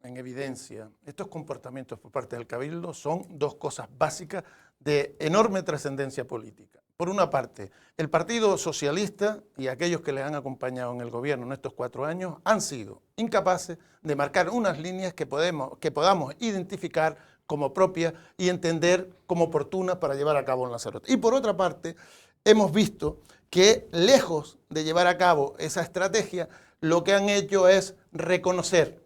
en evidencia estos comportamientos por parte del Cabildo son dos cosas básicas de enorme trascendencia política. Por una parte, el Partido Socialista y aquellos que le han acompañado en el gobierno en estos 4 años han sido incapaces de marcar unas líneas que podamos identificar como propias y entender como oportunas para llevar a cabo en Lanzarote. Y por otra parte, hemos visto que lejos de llevar a cabo esa estrategia, lo que han hecho es reconocer,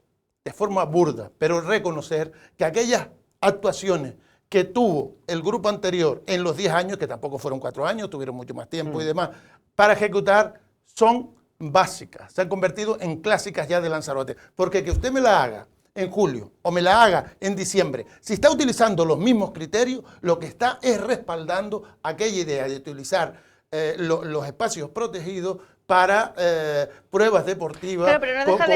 de forma burda, pero reconocer que aquellas actuaciones que tuvo el grupo anterior en los 10 años, que tampoco fueron 4 años, tuvieron mucho más tiempo y demás, para ejecutar, son básicas, se han convertido en clásicas ya de Lanzarote. Porque que usted me la haga en julio o me la haga en diciembre, si está utilizando los mismos criterios, lo que está es respaldando aquella idea de utilizar los espacios protegidos para pruebas deportivas. Pero no deja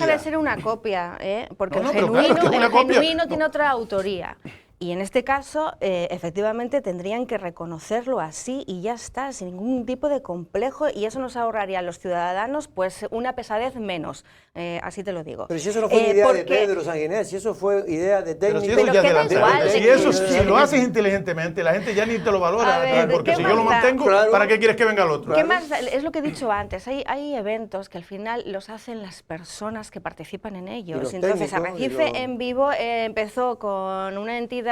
de ser una copia, porque el genuino tiene otra autoría. Y en este caso, efectivamente, tendrían que reconocerlo así y ya está, sin ningún tipo de complejo, y eso nos ahorraría a los ciudadanos pues una pesadez menos, así te lo digo. Pero si eso no fue idea de Pedro Sanguinés, si eso fue idea de técnicos... Si lo haces inteligentemente, la gente ya ni te lo valora, porque si yo lo mantengo, ¿para qué quieres que venga el otro? ¿Qué más? Es lo que he dicho antes, hay eventos que al final los hacen las personas que participan en ellos. Entonces, Arrecife en Vivo empezó con una entidad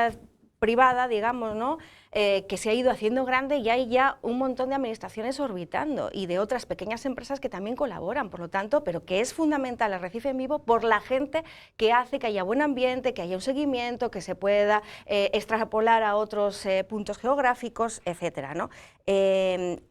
privada, digamos, ¿no? Que se ha ido haciendo grande y hay ya un montón de administraciones orbitando y de otras pequeñas empresas que también colaboran, por lo tanto, pero que es fundamental Arrecife en Vivo por la gente que hace que haya buen ambiente, que haya un seguimiento, que se pueda extrapolar a otros puntos geográficos, etcétera, ¿no?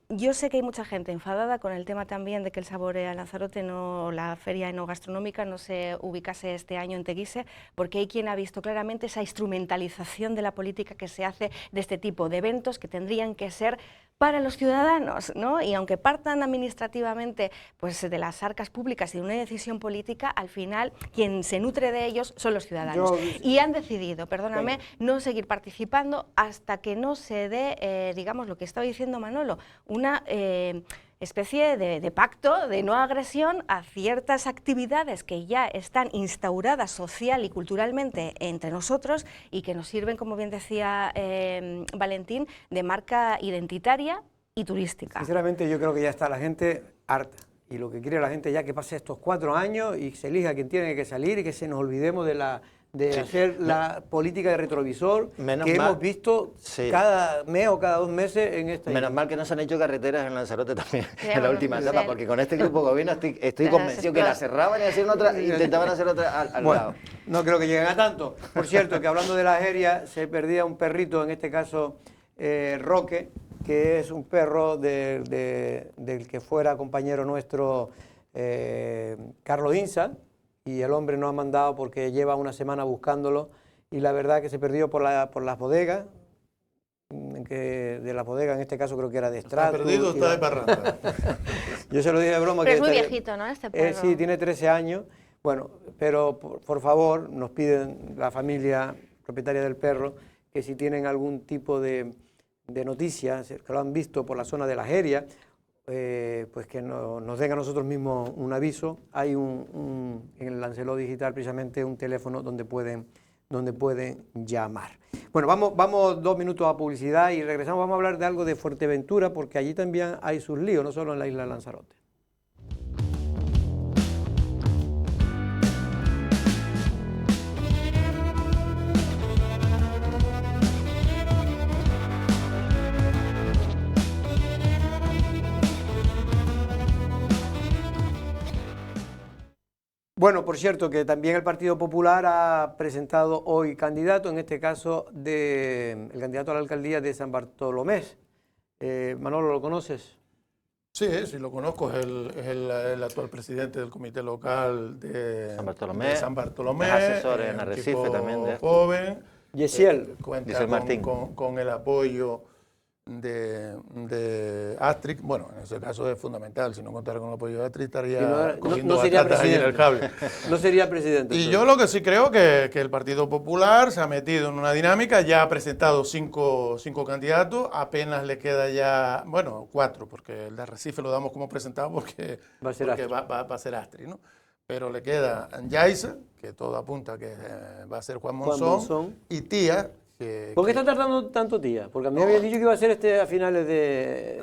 Yo sé que hay mucha gente enfadada con el tema también de que el Saborea Lanzarote, la feria enogastronómica, no se ubicase este año en Teguise, porque hay quien ha visto claramente esa instrumentalización de la política que se hace de este tipo de eventos que tendrían que ser para los ciudadanos, ¿no? Y aunque partan administrativamente pues, de las arcas públicas y de una decisión política, al final quien se nutre de ellos son los ciudadanos. Y han decidido, perdóname, no seguir participando hasta que no se dé, digamos, lo que estaba diciendo Manolo, una especie de pacto de no agresión a ciertas actividades que ya están instauradas social y culturalmente entre nosotros y que nos sirven, como bien decía Valentín, de marca identitaria y turística. Sinceramente yo creo que ya está la gente harta y lo que quiere la gente ya que pase estos 4 años y se elija quien tiene que salir y que se nos olvidemos de hacer la política de retrovisor que hemos visto cada mes o cada 2 meses en esta Menos mal que no se han hecho carreteras en Lanzarote también en la última etapa, porque con este grupo de gobierno estoy convencido que la cerraban y hacían otra, intentaban hacer otra al lado. No creo que lleguen a tanto. Por cierto, que hablando de la Jeria, se perdía un perrito, en este caso Roque, que es un perro del que fuera compañero nuestro Carlos Insa, y el hombre nos ha mandado porque lleva una semana buscándolo y la verdad que se perdió por las bodegas, de las bodegas en este caso creo que era de Estrato. Está perdido, está de parranda. Yo se lo dije de broma. Pero es muy viejito, ¿no? Este perro. Sí, tiene 13 años. Bueno, pero por favor nos piden la familia propietaria del perro que si tienen algún tipo de noticias, que lo han visto por la zona de la Jeria, pues que nos den a nosotros mismos un aviso. Hay en el Lancelot Digital precisamente un teléfono donde pueden llamar. Bueno, vamos 2 minutos a publicidad y regresamos. Vamos a hablar de algo de Fuerteventura porque allí también hay sus líos, no solo en la isla de Lanzarote. Bueno, por cierto, que también el Partido Popular ha presentado hoy candidato, en este caso el candidato a la alcaldía de San Bartolomé. Manolo, ¿lo conoces? Sí, sí lo conozco, es el actual presidente del comité local de San Bartolomé. Es asesor en Arrecife también. Joven. Yesiel. Cuenta con el apoyo de Astrid. Bueno, en ese caso es fundamental. Si no contara con el apoyo de Astrid estaría cogiendo batatas ahí en el cable. No sería presidente. Y yo lo que sí creo que el Partido Popular se ha metido en una dinámica, ya ha presentado cinco candidatos, apenas le queda ya, bueno, 4, porque el de Arrecife lo damos como presentado porque va a ser Astrid, ¿no? Pero le queda Yaiza, que todo apunta que va a ser Juan Monzón, y Tía. ¿Por qué está tardando tanto, Tía? Porque a mí me habían dicho que iba a ser a finales de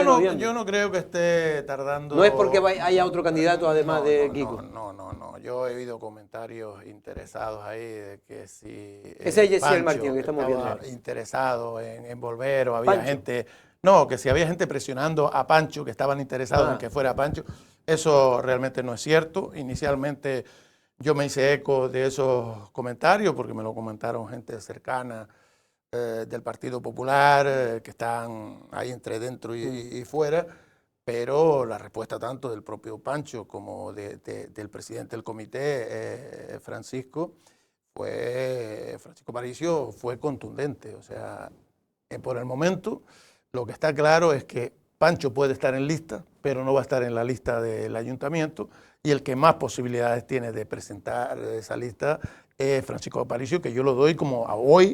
noviembre. Yo no creo que esté tardando. No es porque haya otro candidato además de Kiko. No. Yo he oído comentarios interesados ahí de que si ese es Yesiel Martín que estamos viendo. Interesado en volver, o había gente. No, que si había gente presionando a Pancho, que estaban interesados en que fuera Pancho. Eso realmente no es cierto. Inicialmente yo me hice eco de esos comentarios porque me lo comentaron gente cercana del Partido Popular, que están ahí entre dentro y fuera, pero la respuesta tanto del propio Pancho como del presidente del comité, Francisco Paricio, fue contundente. O sea, por el momento lo que está claro es que Pancho puede estar en lista, pero no va a estar en la lista del ayuntamiento, y el que más posibilidades tiene de presentar esa lista es Francisco Aparicio, que yo lo doy como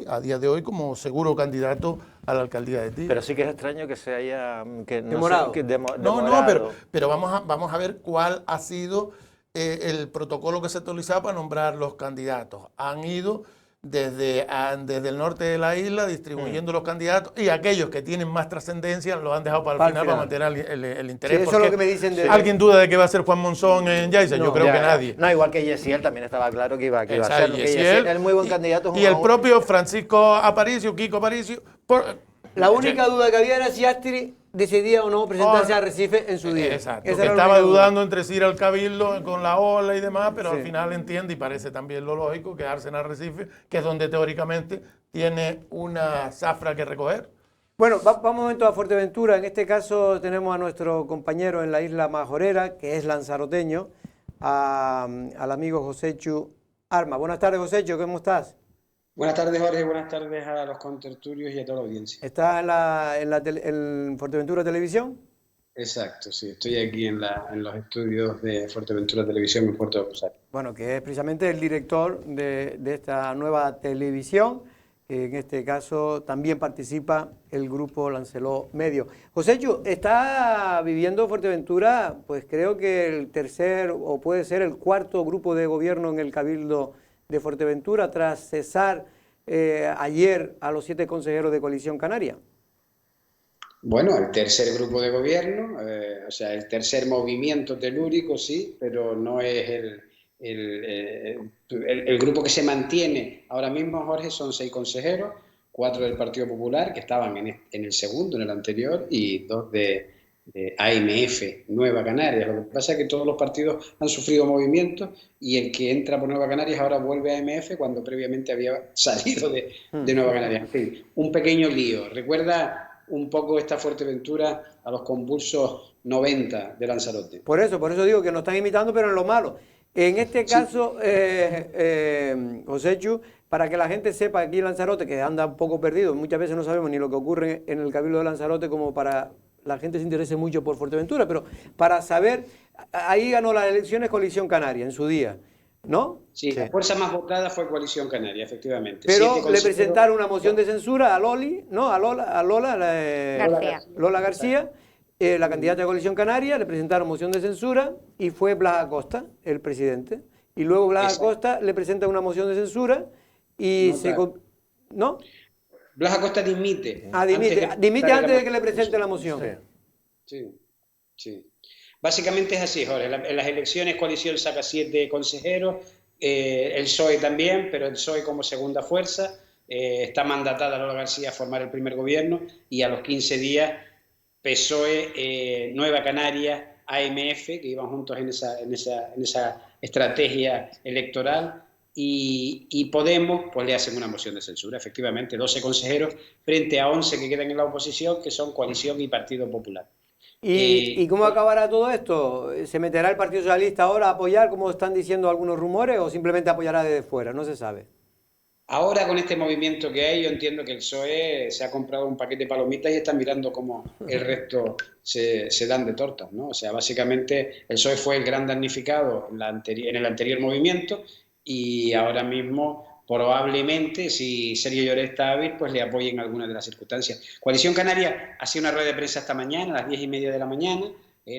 a día de hoy, como seguro candidato a la alcaldía de Tiro. Pero sí que es extraño que se haya... demorado. Pero vamos a ver cuál ha sido el protocolo que se ha utilizado para nombrar los candidatos. Han ido desde el norte de la isla distribuyendo los candidatos, y aquellos que tienen más trascendencia los han dejado para el final para mantener el interés. Sí, eso es lo que me dicen de... ¿Alguien duda de que va a ser Juan Monzón en Yaiza? Yo creo que nadie. No, igual que Yesiel también estaba claro que iba a ser. Yesiel es muy buen candidato. Y el propio Francisco Aparicio, Kiko Aparicio... La única duda que había era si Astrid decidía o no presentarse a Arrecife en su día. Exacto. Estaba dudando entre si ir al Cabildo con la ola y demás, pero al final entiende, y parece también lo lógico, quedarse en Arrecife, que es donde teóricamente tiene una zafra que recoger. Bueno, vamos un momento a Fuerteventura. En este caso tenemos a nuestro compañero en la isla Majorera, que es lanzaroteño, al amigo Joséchu Arma. Buenas tardes, Joséchu, ¿cómo estás? Buenas tardes, Jorge, buenas tardes a los contertulios y a toda la audiencia. ¿Estás en Fuerteventura Televisión? Exacto, sí, estoy aquí en los estudios de Fuerteventura Televisión en Puerto de Rosario. Bueno, que es precisamente el director de esta nueva televisión, que en este caso también participa el grupo Lancelot Medio. Joséchu, está viviendo Fuerteventura, pues creo que el tercer o puede ser el cuarto grupo de gobierno en el Cabildo de Fuerteventura tras cesar ayer a los 7 consejeros de Coalición Canaria. Bueno, el tercer grupo de gobierno, o sea, el tercer movimiento telúrico, sí, pero no es el grupo que se mantiene. Ahora mismo, Jorge, son 6 consejeros, 4 del Partido Popular, que estaban en el segundo, en el anterior, y 2 de AMF, Nueva Canarias. Lo que pasa es que todos los partidos han sufrido movimientos, y el que entra por Nueva Canarias ahora vuelve a AMF cuando previamente había salido de Nueva Canarias. En fin, un pequeño lío. Recuerda un poco esta Fuerteventura a los convulsos 90 de Lanzarote. Por eso digo que nos están imitando, pero en lo malo. En este caso, Joséchu, para que la gente sepa, aquí en Lanzarote, que anda un poco perdido, muchas veces no sabemos ni lo que ocurre en el Cabildo de Lanzarote, como para la gente se interese mucho por Fuerteventura, pero para saber, ahí ganó las elecciones Coalición Canaria en su día, ¿no? Sí, la fuerza más votada fue Coalición Canaria, efectivamente. Pero le presentaron una moción de censura a Loli, ¿no? A Lola García, la candidata de Coalición Canaria, le presentaron moción de censura y fue Blas Acosta, el presidente. Y luego Blas Acosta le presenta una moción de censura y ¿no? Blas Acosta dimite. Dimite antes de que le presente la moción. Sí. Básicamente es así, Jorge. En las elecciones Coalición saca 7 consejeros, el PSOE también, pero el PSOE como segunda fuerza. Está mandatada Lola García a formar el primer gobierno, y a los 15 días PSOE, Nueva Canaria, AMF, que iban juntos en esa estrategia electoral, y Podemos, pues le hacen una moción de censura, efectivamente, 12 consejeros frente a 11 que quedan en la oposición, que son Coalición y Partido Popular. ¿Y cómo acabará todo esto? ¿Se meterá el Partido Socialista ahora a apoyar, como están diciendo algunos rumores, o simplemente apoyará desde fuera? No se sabe. Ahora, con este movimiento que hay, yo entiendo que el PSOE se ha comprado un paquete de palomitas y está mirando cómo el resto se dan de tortas, ¿no? O sea, básicamente el PSOE fue el gran damnificado en el anterior movimiento, y ahora mismo probablemente, si Sergio Lloret está hábil, pues le apoyen algunas de las circunstancias. Coalición Canaria hacía una rueda de prensa esta mañana, a las 10:30 de la mañana.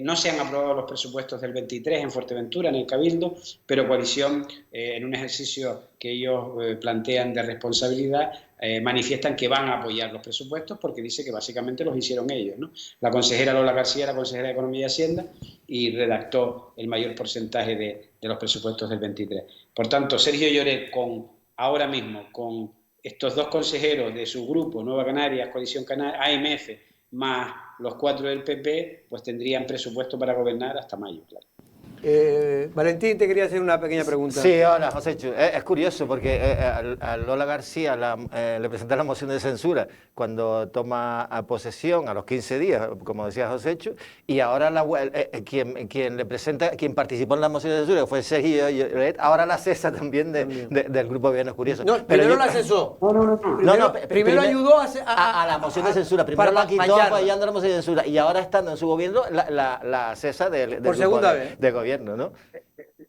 No se han aprobado los presupuestos del 23 en Fuerteventura, en el Cabildo, pero Coalición, en un ejercicio que ellos plantean de responsabilidad, manifiestan que van a apoyar los presupuestos, porque dice que básicamente los hicieron ellos, ¿no? La consejera Lola García, la consejera de Economía y Hacienda, y redactó el mayor porcentaje de los presupuestos del 23. Por tanto, Sergio Lloret, ahora mismo, con estos 2 consejeros de su grupo, Nueva Canarias, Coalición Canaria, AMF, más los 4 del PP, pues tendrían presupuesto para gobernar hasta mayo, claro. Valentín, te quería hacer una pequeña pregunta. Sí, hola, José Chu. Es curioso porque a Lola García le presenta la moción de censura cuando toma posesión a los 15 días, como decía José Chu, y ahora quien participó en la moción de censura, que fue Sergio Lloret, ahora la cesa también del grupo de gobierno. Es curioso. No, primero la cesó. Primero ayudó a la moción de censura. Primero la quitó apoyando la moción de censura y ahora estando en su gobierno la cesa del grupo de gobierno, ¿no?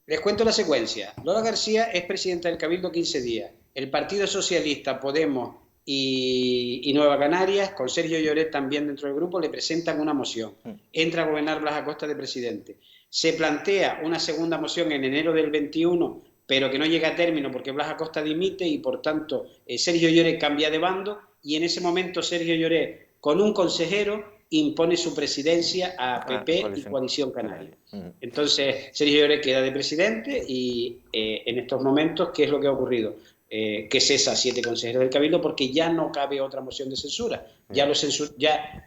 Les cuento la secuencia. Lola García es presidenta del Cabildo 15 días. El Partido Socialista, Podemos y Nueva Canarias, con Sergio Lloret también dentro del grupo, le presentan una moción. Entra a gobernar Blas Acosta de presidente. Se plantea una segunda moción en enero del 21, pero que no llega a término porque Blas Acosta dimite y por tanto Sergio Lloret cambia de bando, y en ese momento Sergio Lloret, con un consejero, impone su presidencia a PP y Coalición Canaria. Entonces Sergio Lloret queda de presidente y en estos momentos, ¿qué es lo que ha ocurrido? Que cesa a 7 consejeros del Cabildo porque ya no cabe otra moción de censura. Ya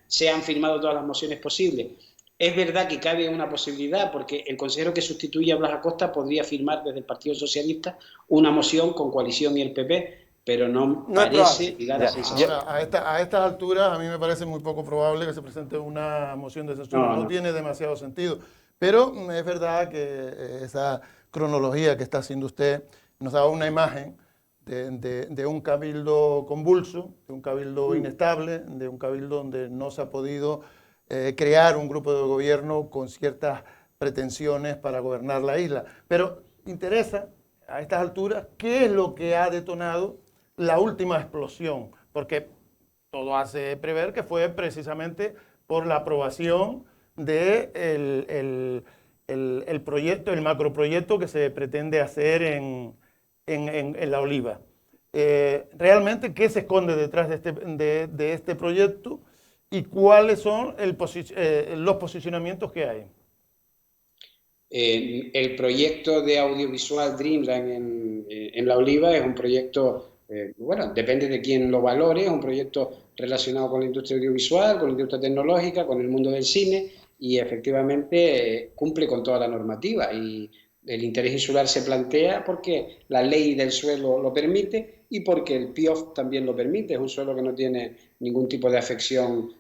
se han firmado todas las mociones posibles. Es verdad que cabe una posibilidad porque el consejero que sustituye a Blas Acosta podría firmar desde el Partido Socialista una moción con Coalición y el PP, pero no parece llegar a sensación. A estas alturas a mí me parece muy poco probable que se presente una moción de censura. No tiene demasiado sentido. Pero es verdad que esa cronología que está haciendo usted nos da una imagen de un cabildo convulso, de un cabildo inestable, de un cabildo donde no se ha podido crear un grupo de gobierno con ciertas pretensiones para gobernar la isla. Pero interesa a estas alturas qué es lo que ha detonado la última explosión, porque todo hace prever que fue precisamente por la aprobación de el proyecto, el macroproyecto que se pretende hacer en La Oliva. Realmente, ¿qué se esconde detrás de este proyecto y cuáles son los posicionamientos que hay? El proyecto de audiovisual Dreamland en La Oliva es un proyecto, bueno, depende de quién lo valore, es un proyecto relacionado con la industria audiovisual, con la industria tecnológica, con el mundo del cine, y efectivamente cumple con toda la normativa. Y el interés insular se plantea porque la ley del suelo lo permite y porque el PIOF también lo permite. Es un suelo que no tiene ningún tipo de afección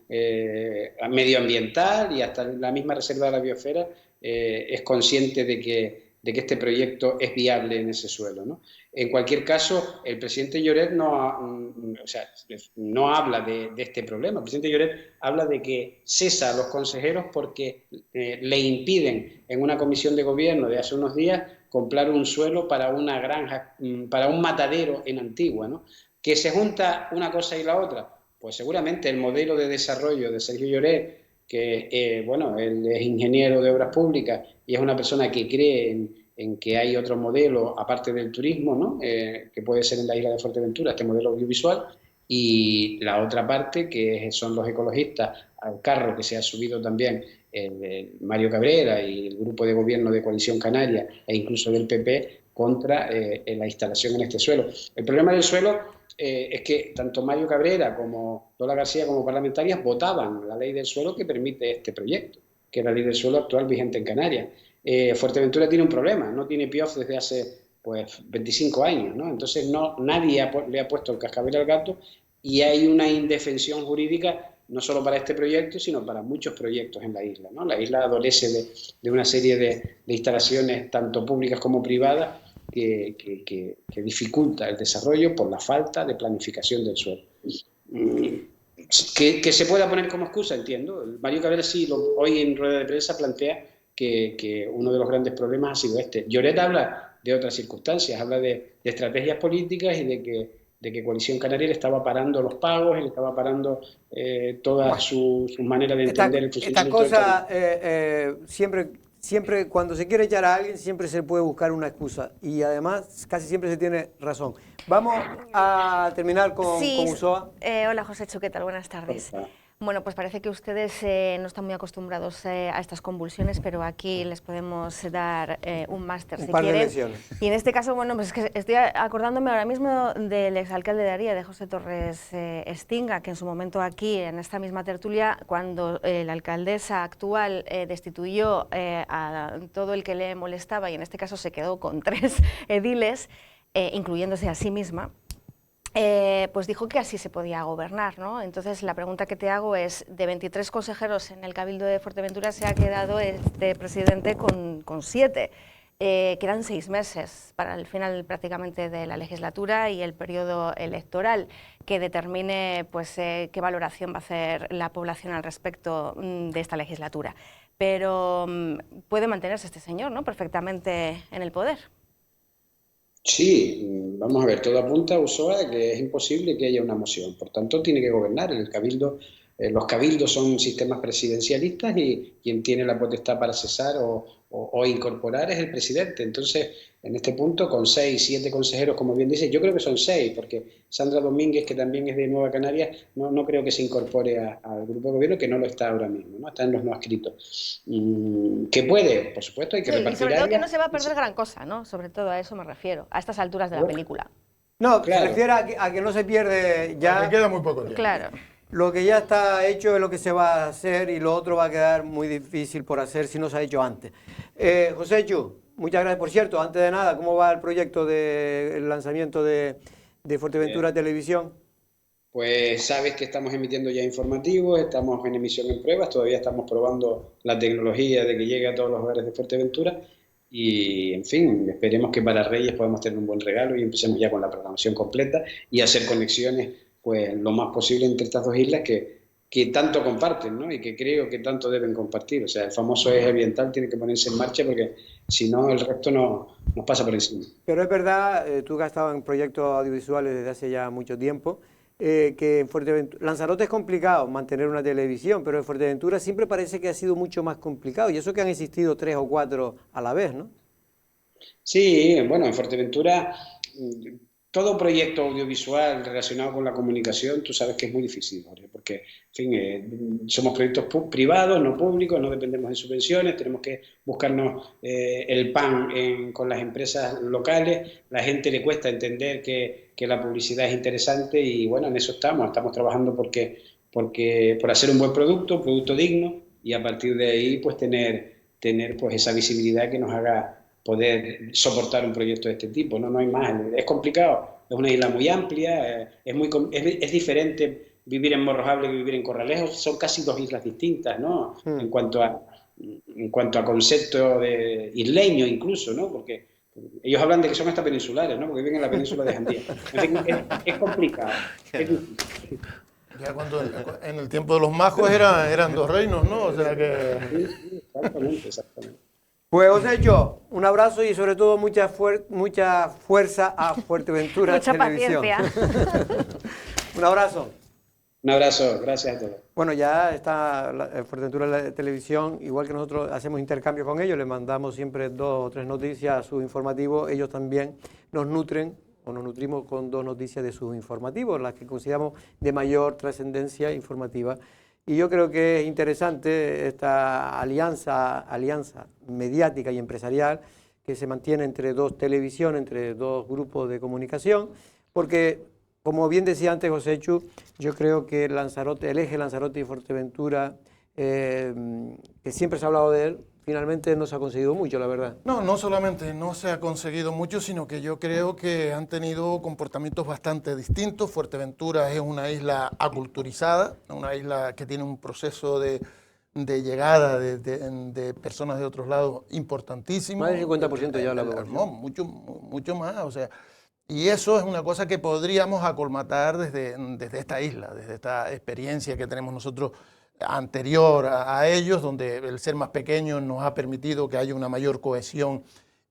medioambiental, y hasta la misma Reserva de la Biosfera es consciente de que este proyecto es viable en ese suelo, ¿no? En cualquier caso, el presidente Lloret no habla de este problema. El presidente Lloret habla de que cesa a los consejeros porque le impiden en una comisión de gobierno de hace unos días comprar un suelo para una granja, para un matadero en Antigua, ¿no? ¿Que se junta una cosa y la otra? Pues seguramente el modelo de desarrollo de Sergio Lloret, que bueno, él es ingeniero de obras públicas y es una persona que cree en que hay otro modelo aparte del turismo, ¿no? Que puede ser en la isla de Fuerteventura, este modelo audiovisual, y la otra parte que son los ecologistas al carro que se ha subido también Mario Cabrera y el grupo de gobierno de Coalición Canaria e incluso del PP contra la instalación en este suelo. El problema del suelo es que tanto Mario Cabrera como Lola García como parlamentarias votaban la ley del suelo que permite este proyecto, que es la ley del suelo actual vigente en Canarias. Fuerteventura tiene un problema, no tiene PIOF desde hace 25 años, ¿no? Entonces nadie le ha puesto el cascabel al gato y hay una indefensión jurídica no solo para este proyecto, sino para muchos proyectos en la isla, ¿no? La isla adolece de una serie de instalaciones tanto públicas como privadas que dificulta el desarrollo por la falta de planificación del suelo. Que se pueda poner como excusa, entiendo. Mario Cabrera sí, hoy en rueda de prensa plantea que uno de los grandes problemas ha sido este. Lloret habla de otras circunstancias, habla de estrategias políticas y de que Coalición Canaria le estaba parando los pagos, le estaba parando todas sus maneras de entender el funcionamiento. Esta cosa, siempre cuando se quiere echar a alguien, siempre se puede buscar una excusa. Y además, casi siempre se tiene razón. Vamos a terminar con Usoa. Hola, José Chu, ¿qué tal? Buenas tardes. Bueno, pues parece que ustedes no están muy acostumbrados a estas convulsiones, pero aquí les podemos dar un máster si quieren. Y en este caso, bueno, pues es que estoy acordándome ahora mismo del exalcalde de Aría, de José Torres Estinga, que en su momento aquí, en esta misma tertulia, cuando la alcaldesa actual destituyó a todo el que le molestaba, y en este caso se quedó con 3 ediles, incluyéndose a sí misma, pues dijo que así se podía gobernar, ¿no? Entonces la pregunta que te hago es, de 23 consejeros en el Cabildo de Fuerteventura se ha quedado este presidente con 7. Quedan 6 meses para el final prácticamente de la legislatura y el periodo electoral que determine pues, qué valoración va a hacer la población al respecto de esta legislatura. Pero puede mantenerse este señor, ¿no?, perfectamente en el poder. Sí, vamos a ver, todo apunta, Ulloa, que es imposible que haya una moción. Por tanto, tiene que gobernar. El cabildo, los cabildos son sistemas presidencialistas y quien tiene la potestad para cesar o incorporar es el presidente. Entonces, en este punto, con 6, 7 consejeros, como bien dice, yo creo que son 6, porque Sandra Domínguez, que también es de Nueva Canarias, no creo que se incorpore al grupo de gobierno, que no lo está ahora mismo, ¿no? Está en los no escritos. ¿Qué puede? Por supuesto, hay que repartir. Y sobre todo que no se va a perder gran cosa, ¿no? Sobre todo a eso me refiero, a estas alturas de la película. No, claro. Se refiere a que no se pierde ya. Le queda muy poco tiempo. Claro. Lo que ya está hecho es lo que se va a hacer y lo otro va a quedar muy difícil por hacer si no se ha hecho antes. José Chu, muchas gracias. Por cierto, antes de nada, ¿cómo va el proyecto del lanzamiento de Fuerteventura Televisión? Pues sabes que estamos emitiendo ya informativos, estamos en emisión en pruebas, todavía estamos probando la tecnología de que llegue a todos los hogares de Fuerteventura y, en fin, esperemos que para Reyes podamos tener un buen regalo y empecemos ya con la programación completa y hacer conexiones pues lo más posible entre estas 2 islas que tanto comparten, ¿no? Y que creo que tanto deben compartir. O sea, el famoso eje ambiental tiene que ponerse en marcha porque si no el resto nos pasa por encima. Pero es verdad, tú que has estado en proyectos audiovisuales desde hace ya mucho tiempo, que en Fuerteventura, Lanzarote es complicado mantener una televisión, pero en Fuerteventura siempre parece que ha sido mucho más complicado, y eso que han existido 3 o 4 a la vez, ¿no? Sí, bueno, en Fuerteventura todo proyecto audiovisual relacionado con la comunicación, tú sabes que es muy difícil, Jorge, porque, en fin, somos proyectos privados, no públicos, no dependemos de subvenciones, tenemos que buscarnos el pan con las empresas locales, la gente le cuesta entender que la publicidad es interesante y, bueno, en eso estamos trabajando por hacer un buen producto digno y a partir de ahí, pues, tener pues, esa visibilidad que nos haga poder soportar un proyecto de este tipo, no hay más, es complicado, es una isla muy amplia, es diferente vivir en Morrojable que vivir en Corralejo, son casi 2 islas distintas, ¿no? En cuanto a concepto de isleño incluso, ¿no? Porque ellos hablan de que son hasta peninsulares, ¿no? Porque viven en la península de Jandía. En fin, es complicado, es difícil. Ya cuando en el tiempo de los majos eran 2 reinos, ¿no? O sea que... Sí, exactamente. Pues José Chu, un abrazo y sobre todo mucha fuerza a Fuerteventura mucha Televisión. paciencia. Un abrazo. Un abrazo, gracias a todos. Bueno, ya está Fuerteventura Televisión, igual que nosotros hacemos intercambio con ellos, les mandamos siempre 2 o 3 noticias a sus informativos, ellos también nos nutren o nos nutrimos con 2 noticias de sus informativos, las que consideramos de mayor trascendencia informativa. Y yo creo que es interesante esta alianza mediática y empresarial que se mantiene entre 2 televisiones, entre 2 grupos de comunicación, porque, como bien decía antes José Chu, yo creo que el eje Lanzarote y Fuerteventura, que siempre se ha hablado de él, finalmente no se ha conseguido mucho, la verdad. No solamente no se ha conseguido mucho, sino que yo creo que han tenido comportamientos bastante distintos. Fuerteventura es una isla aculturizada, una isla que tiene un proceso de llegada de personas de otros lados importantísimo. Más del 50% ya la población. No, mucho más, o sea, y eso es una cosa que podríamos acolmatar desde esta isla, desde esta experiencia que tenemos nosotros anterior a ellos, donde el ser más pequeño nos ha permitido que haya una mayor cohesión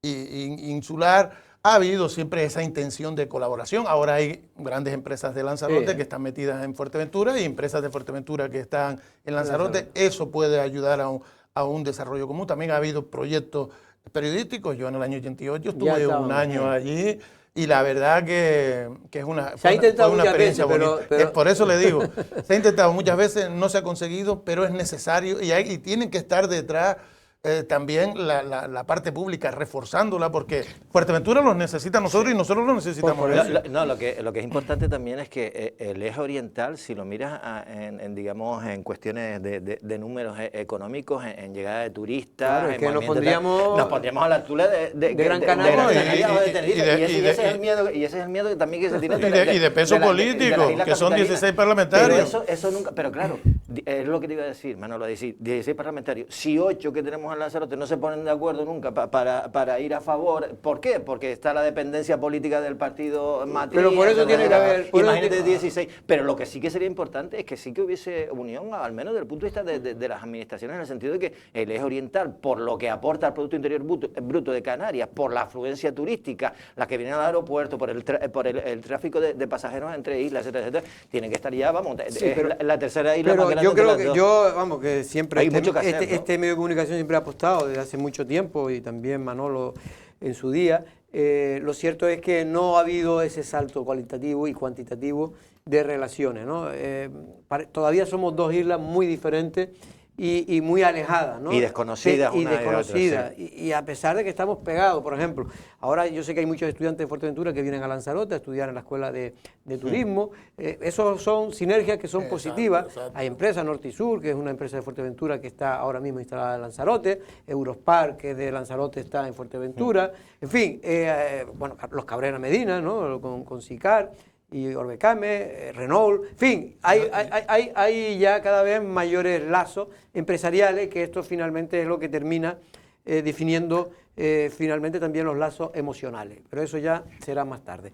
insular. Ha habido siempre esa intención de colaboración. Ahora hay grandes empresas de Lanzarote que están metidas en Fuerteventura y empresas de Fuerteventura que están en Lanzarote. Eso puede ayudar a un desarrollo común. También ha habido proyectos periodísticos. Yo en el año 88 estuve un año allí y la verdad que es una, se ha intentado una experiencia veces, bonita. Por eso le digo, se ha intentado muchas veces, no se ha conseguido, pero es necesario y tienen que estar detrás también la parte pública, reforzándola, porque Fuerteventura los necesita a nosotros y nosotros los necesitamos. Lo que es importante también es que el eje oriental, si lo miras digamos, en cuestiones de números económicos, en llegada de turistas, claro, es que nos pondríamos a la altura de Gran Canaria o de Tenerife. Y ese es el miedo también que se tiene. Y de peso político, que son 16 parlamentarios. Pero eso nunca, pero claro, es lo que te iba a decir, Manolo, 16 parlamentarios. Si 8 que tenemos en Lanzarote no se ponen de acuerdo nunca para ir a favor, ¿por qué? Porque está la dependencia política del partido matriz. Pero por eso tiene que haber... Imagínate 16. Pero lo que sí que sería importante es que sí que hubiese unión, al menos desde el punto de vista de las administraciones, en el sentido de que el eje oriental, por lo que aporta al Producto Interior Bruto de Canarias, por la afluencia turística, la que viene al aeropuerto, por el tráfico de pasajeros entre islas, etcétera, etcétera, tiene que estar ya, vamos, sí, pero, la tercera isla más grande. Yo creo que vamos, que siempre este medio de comunicación siempre ha apostado desde hace mucho tiempo, y también Manolo en su día. Lo cierto es que no ha habido ese salto cualitativo y cuantitativo de relaciones, ¿no? Todavía somos dos islas muy diferentes y muy alejadas, ¿no? Y desconocidas. Y a pesar de que estamos pegados, por ejemplo, ahora yo sé que hay muchos estudiantes de Fuerteventura que vienen a Lanzarote a estudiar en la escuela de turismo. Esos son sinergias que son positivas. Exacto. Hay empresas, Norte y Sur, que es una empresa de Fuerteventura que está ahora mismo instalada en Lanzarote. Eurospar, que es de Lanzarote, está en Fuerteventura. En fin, bueno, los Cabrera Medina, ¿no? Con SICAR y Orbecame, Renault, en fin, hay ya cada vez mayores lazos empresariales, que esto finalmente es lo que termina definiendo finalmente también los lazos emocionales, pero eso ya será más tarde.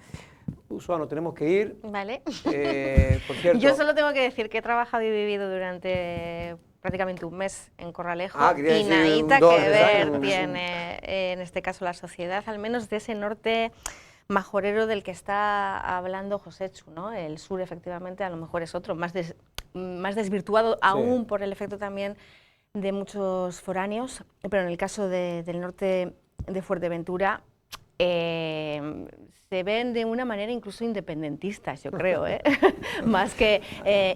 Usuano, tenemos que ir. Vale. Por cierto, yo solo tengo que decir que he trabajado y vivido durante prácticamente un mes en Corralejo, y nadita que ver tiene en este caso la sociedad, al menos de ese norte majorero del que está hablando Josechu, ¿no? El sur, efectivamente, a lo mejor es otro, más desvirtuado, aún por el efecto también de muchos foráneos, pero en el caso del norte de Fuerteventura se ven de una manera incluso independentistas, yo creo, más que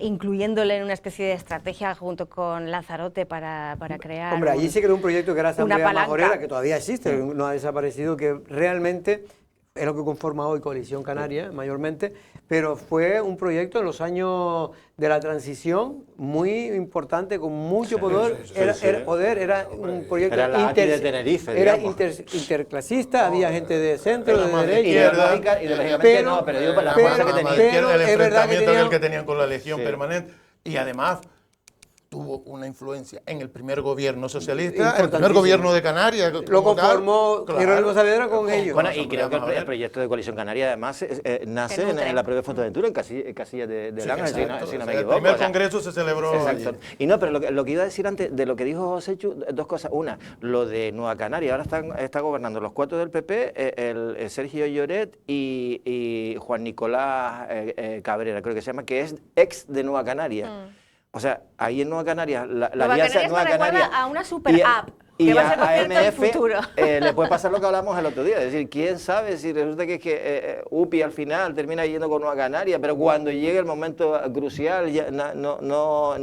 incluyéndole en una especie de estrategia junto con Lanzarote para crear... Hombre, allí se creó un proyecto que era Asamblea Majorera, que todavía existe, no ha desaparecido, que realmente es lo que conforma hoy Coalición Canaria, mayormente, pero fue un proyecto en los años de la transición muy importante, con mucho poder. Era un proyecto interclasista, había gente de centro, de derecha, y pero el enfrentamiento en el que tenían con la Legión permanente, y además tuvo una influencia en el primer gobierno socialista, el primer gobierno de Canarias. Lo conformó Jerónimo Saavedra con ellos. Bueno, y creo que el proyecto de Coalición Canaria además nace en la propia Fuerteventura, en Casilla de Ángel, si no me equivoco. El primer congreso se celebró allí. Y no, pero lo que iba a decir antes de lo que dijo Josechu, dos cosas. Una, lo de Nueva Canaria, ahora está gobernando los 4 del PP, el Sergio Lloret y Juan Nicolás Cabrera, creo que se llama, que es ex de Nueva Canaria. O sea, ahí en Nueva Canarias, la alianza Nueva Canaria a una super app que va a ser, por cierto, el futuro. Le puede pasar lo que hablamos el otro día, es decir, quién sabe si resulta que UPI al final termina yendo con Nueva Canaria, pero cuando llegue el momento crucial ya no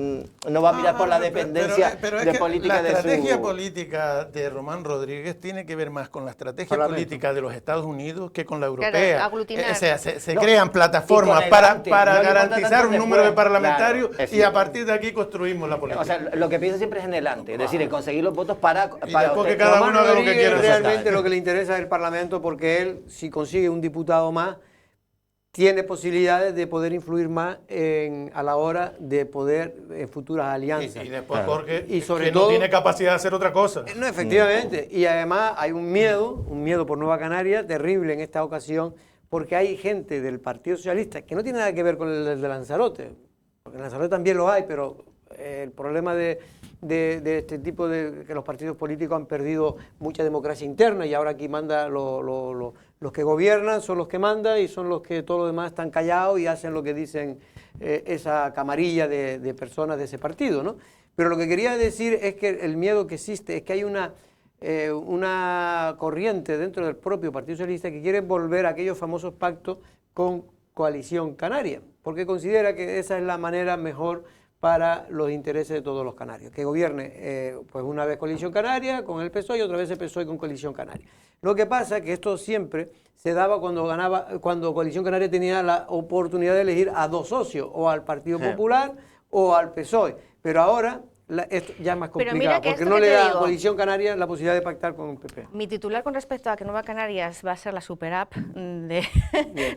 va a mirar por la dependencia de política de su... La estrategia política de Román Rodríguez tiene que ver más con la estrategia política de los Estados Unidos que con la europea. Claro, o sea, se crean plataformas para garantizar un número de parlamentarios, y a partir de aquí construimos la política. O sea, lo que piensa siempre es en el antes, es decir, en conseguir los votos para y después que cada uno haga lo que quiera. Realmente lo que le interesa es el Parlamento, porque él, si consigue un diputado más, tiene posibilidades de poder influir más a la hora de poder en futuras alianzas. Y después porque sobre todo no tiene capacidad de hacer otra cosa. No, efectivamente. Y además hay un miedo por Nueva Canaria terrible en esta ocasión, porque hay gente del Partido Socialista que no tiene nada que ver con el de Lanzarote, porque en Lanzarote también lo hay, pero el problema de este tipo de que los partidos políticos han perdido mucha democracia interna, y ahora aquí manda los que gobiernan son los que mandan, y son los que todos los demás están callados y hacen lo que dicen esa camarilla de personas de ese partido, ¿no? Pero lo que quería decir es que el miedo que existe es que hay una una corriente dentro del propio Partido Socialista que quiere volver a aquellos famosos pactos con Coalición Canaria, porque considera que esa es la manera mejor para los intereses de todos los canarios, que gobierne pues una vez Coalición Canaria con el PSOE y otra vez el PSOE con Coalición Canaria. Lo que pasa es que esto siempre se daba cuando Coalición Canaria tenía la oportunidad de elegir a dos socios, o al Partido Popular o al PSOE, pero ahora esto ya es más complicado, porque no le da a Coalición Canaria la posibilidad de pactar con el PP. Mi titular con respecto a que Nueva Canarias va a ser la super app,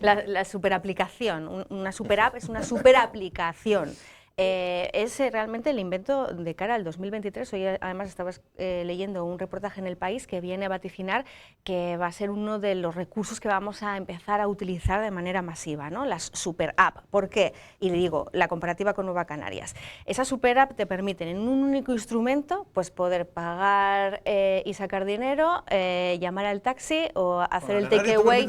la super aplicación, una super app es una super aplicación. Es realmente el invento de cara al 2023. Hoy además estabas leyendo un reportaje en El País que viene a vaticinar que va a ser uno de los recursos que vamos a empezar a utilizar de manera masiva, ¿no? Las super app. ¿Por qué? Y digo, la comparativa con Nueva Canarias. Esas super app te permiten en un único instrumento pues poder pagar y sacar dinero, llamar al taxi o hacer el takeaway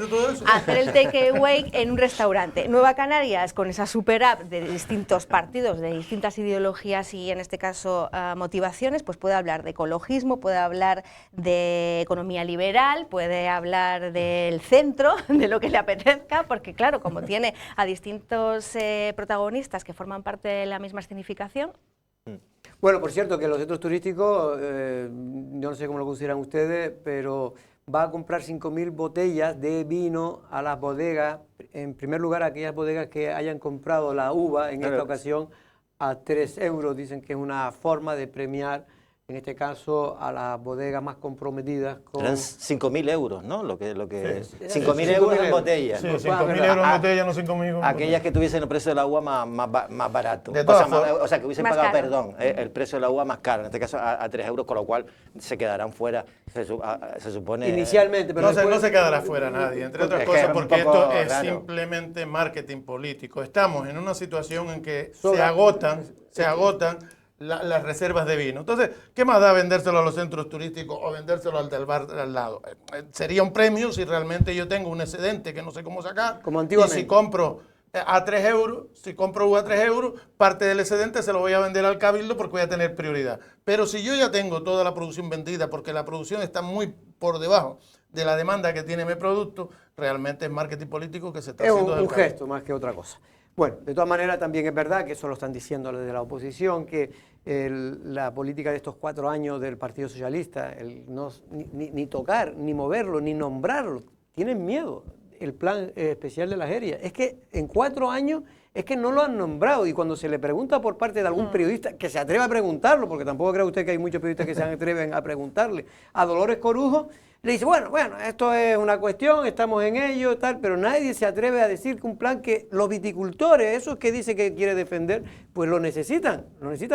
en un restaurante. Nueva Canarias, con esa super app de distintos partidos, de distintas ideologías y en este caso motivaciones, pues puede hablar de ecologismo, puede hablar de economía liberal, puede hablar del centro, de lo que le apetezca, porque claro, como tiene a distintos protagonistas que forman parte de la misma escenificación. Bueno, por cierto, que los centros turísticos, yo no sé cómo lo consideran ustedes, pero va a comprar 5.000 botellas de vino a las bodegas, en primer lugar a aquellas bodegas que hayan comprado la uva en esta ocasión a 3 euros, dicen que es una forma de premiar, en este caso, a las bodegas más comprometidas con... Eran 5.000 euros, ¿no? Lo que 5.000 euros en botella. Sí, 5.000 euros en botella, no 5.000 aquellas que tuviesen el precio del agua más barato. O sea, que hubiesen más pagado, caro. perdón, el precio del agua más caro, en este caso a 3 euros, con lo cual se quedarán fuera, se supone... Inicialmente, pero no se quedará fuera nadie, entre otras cosas porque esto es simplemente marketing político. Estamos en una situación en que se agotan las reservas de vino. Entonces, ¿qué más da vendérselo a los centros turísticos o vendérselo al del bar al lado? Sería un premio si realmente yo tengo un excedente que no sé cómo sacar. Como antiguamente. Y si compro a 3 euros, si compro uva a 3 euros, parte del excedente se lo voy a vender al cabildo porque voy a tener prioridad. Pero si yo ya tengo toda la producción vendida porque la producción está muy por debajo de la demanda que tiene mi producto, realmente es marketing político que se está haciendo. Es un gesto más que otra cosa. Bueno, de todas maneras también es verdad que eso lo están diciendo desde la oposición, que la política de estos 4 años del Partido Socialista, ni tocar, ni moverlo, ni nombrarlo, tienen miedo. El plan especial de la Jeria. Es que en 4 años es que no lo han nombrado, y cuando se le pregunta por parte de algún periodista que se atreva a preguntarlo, porque tampoco cree usted que hay muchos periodistas que se atreven a preguntarle, a Dolores Corujo, le dice, bueno, esto es una cuestión, estamos en ello, tal, pero nadie se atreve a decir que un plan que los viticultores, esos que dice que quiere defender, pues lo necesitan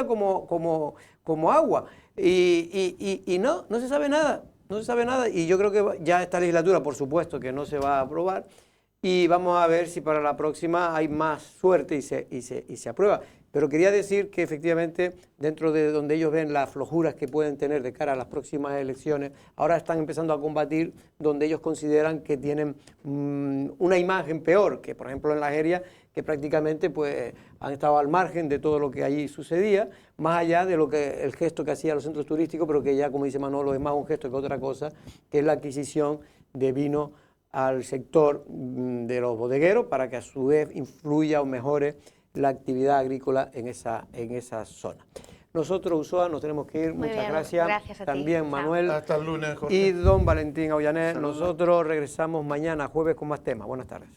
como agua. Y no se sabe nada. No se sabe nada, y yo creo que ya esta legislatura, por supuesto, que no se va a aprobar, y vamos a ver si para la próxima hay más suerte y se aprueba. Pero quería decir que efectivamente, dentro de donde ellos ven las flojuras que pueden tener de cara a las próximas elecciones, ahora están empezando a combatir donde ellos consideran que tienen una imagen peor, que por ejemplo en la Jeria, que prácticamente pues han estado al margen de todo lo que allí sucedía, más allá de lo que el gesto que hacían los centros turísticos, pero que ya, como dice Manolo, es más un gesto que otra cosa, que es la adquisición de vino al sector de los bodegueros para que a su vez influya o mejore la actividad agrícola en esa zona. Nosotros, Usoa, nos tenemos que ir. Muy muchas bien, gracias. gracias a ti. También Manuel. Hasta el lunes, Jorge. Y don Valentín Aullané. Nosotros regresamos mañana, jueves, con más temas. Buenas tardes.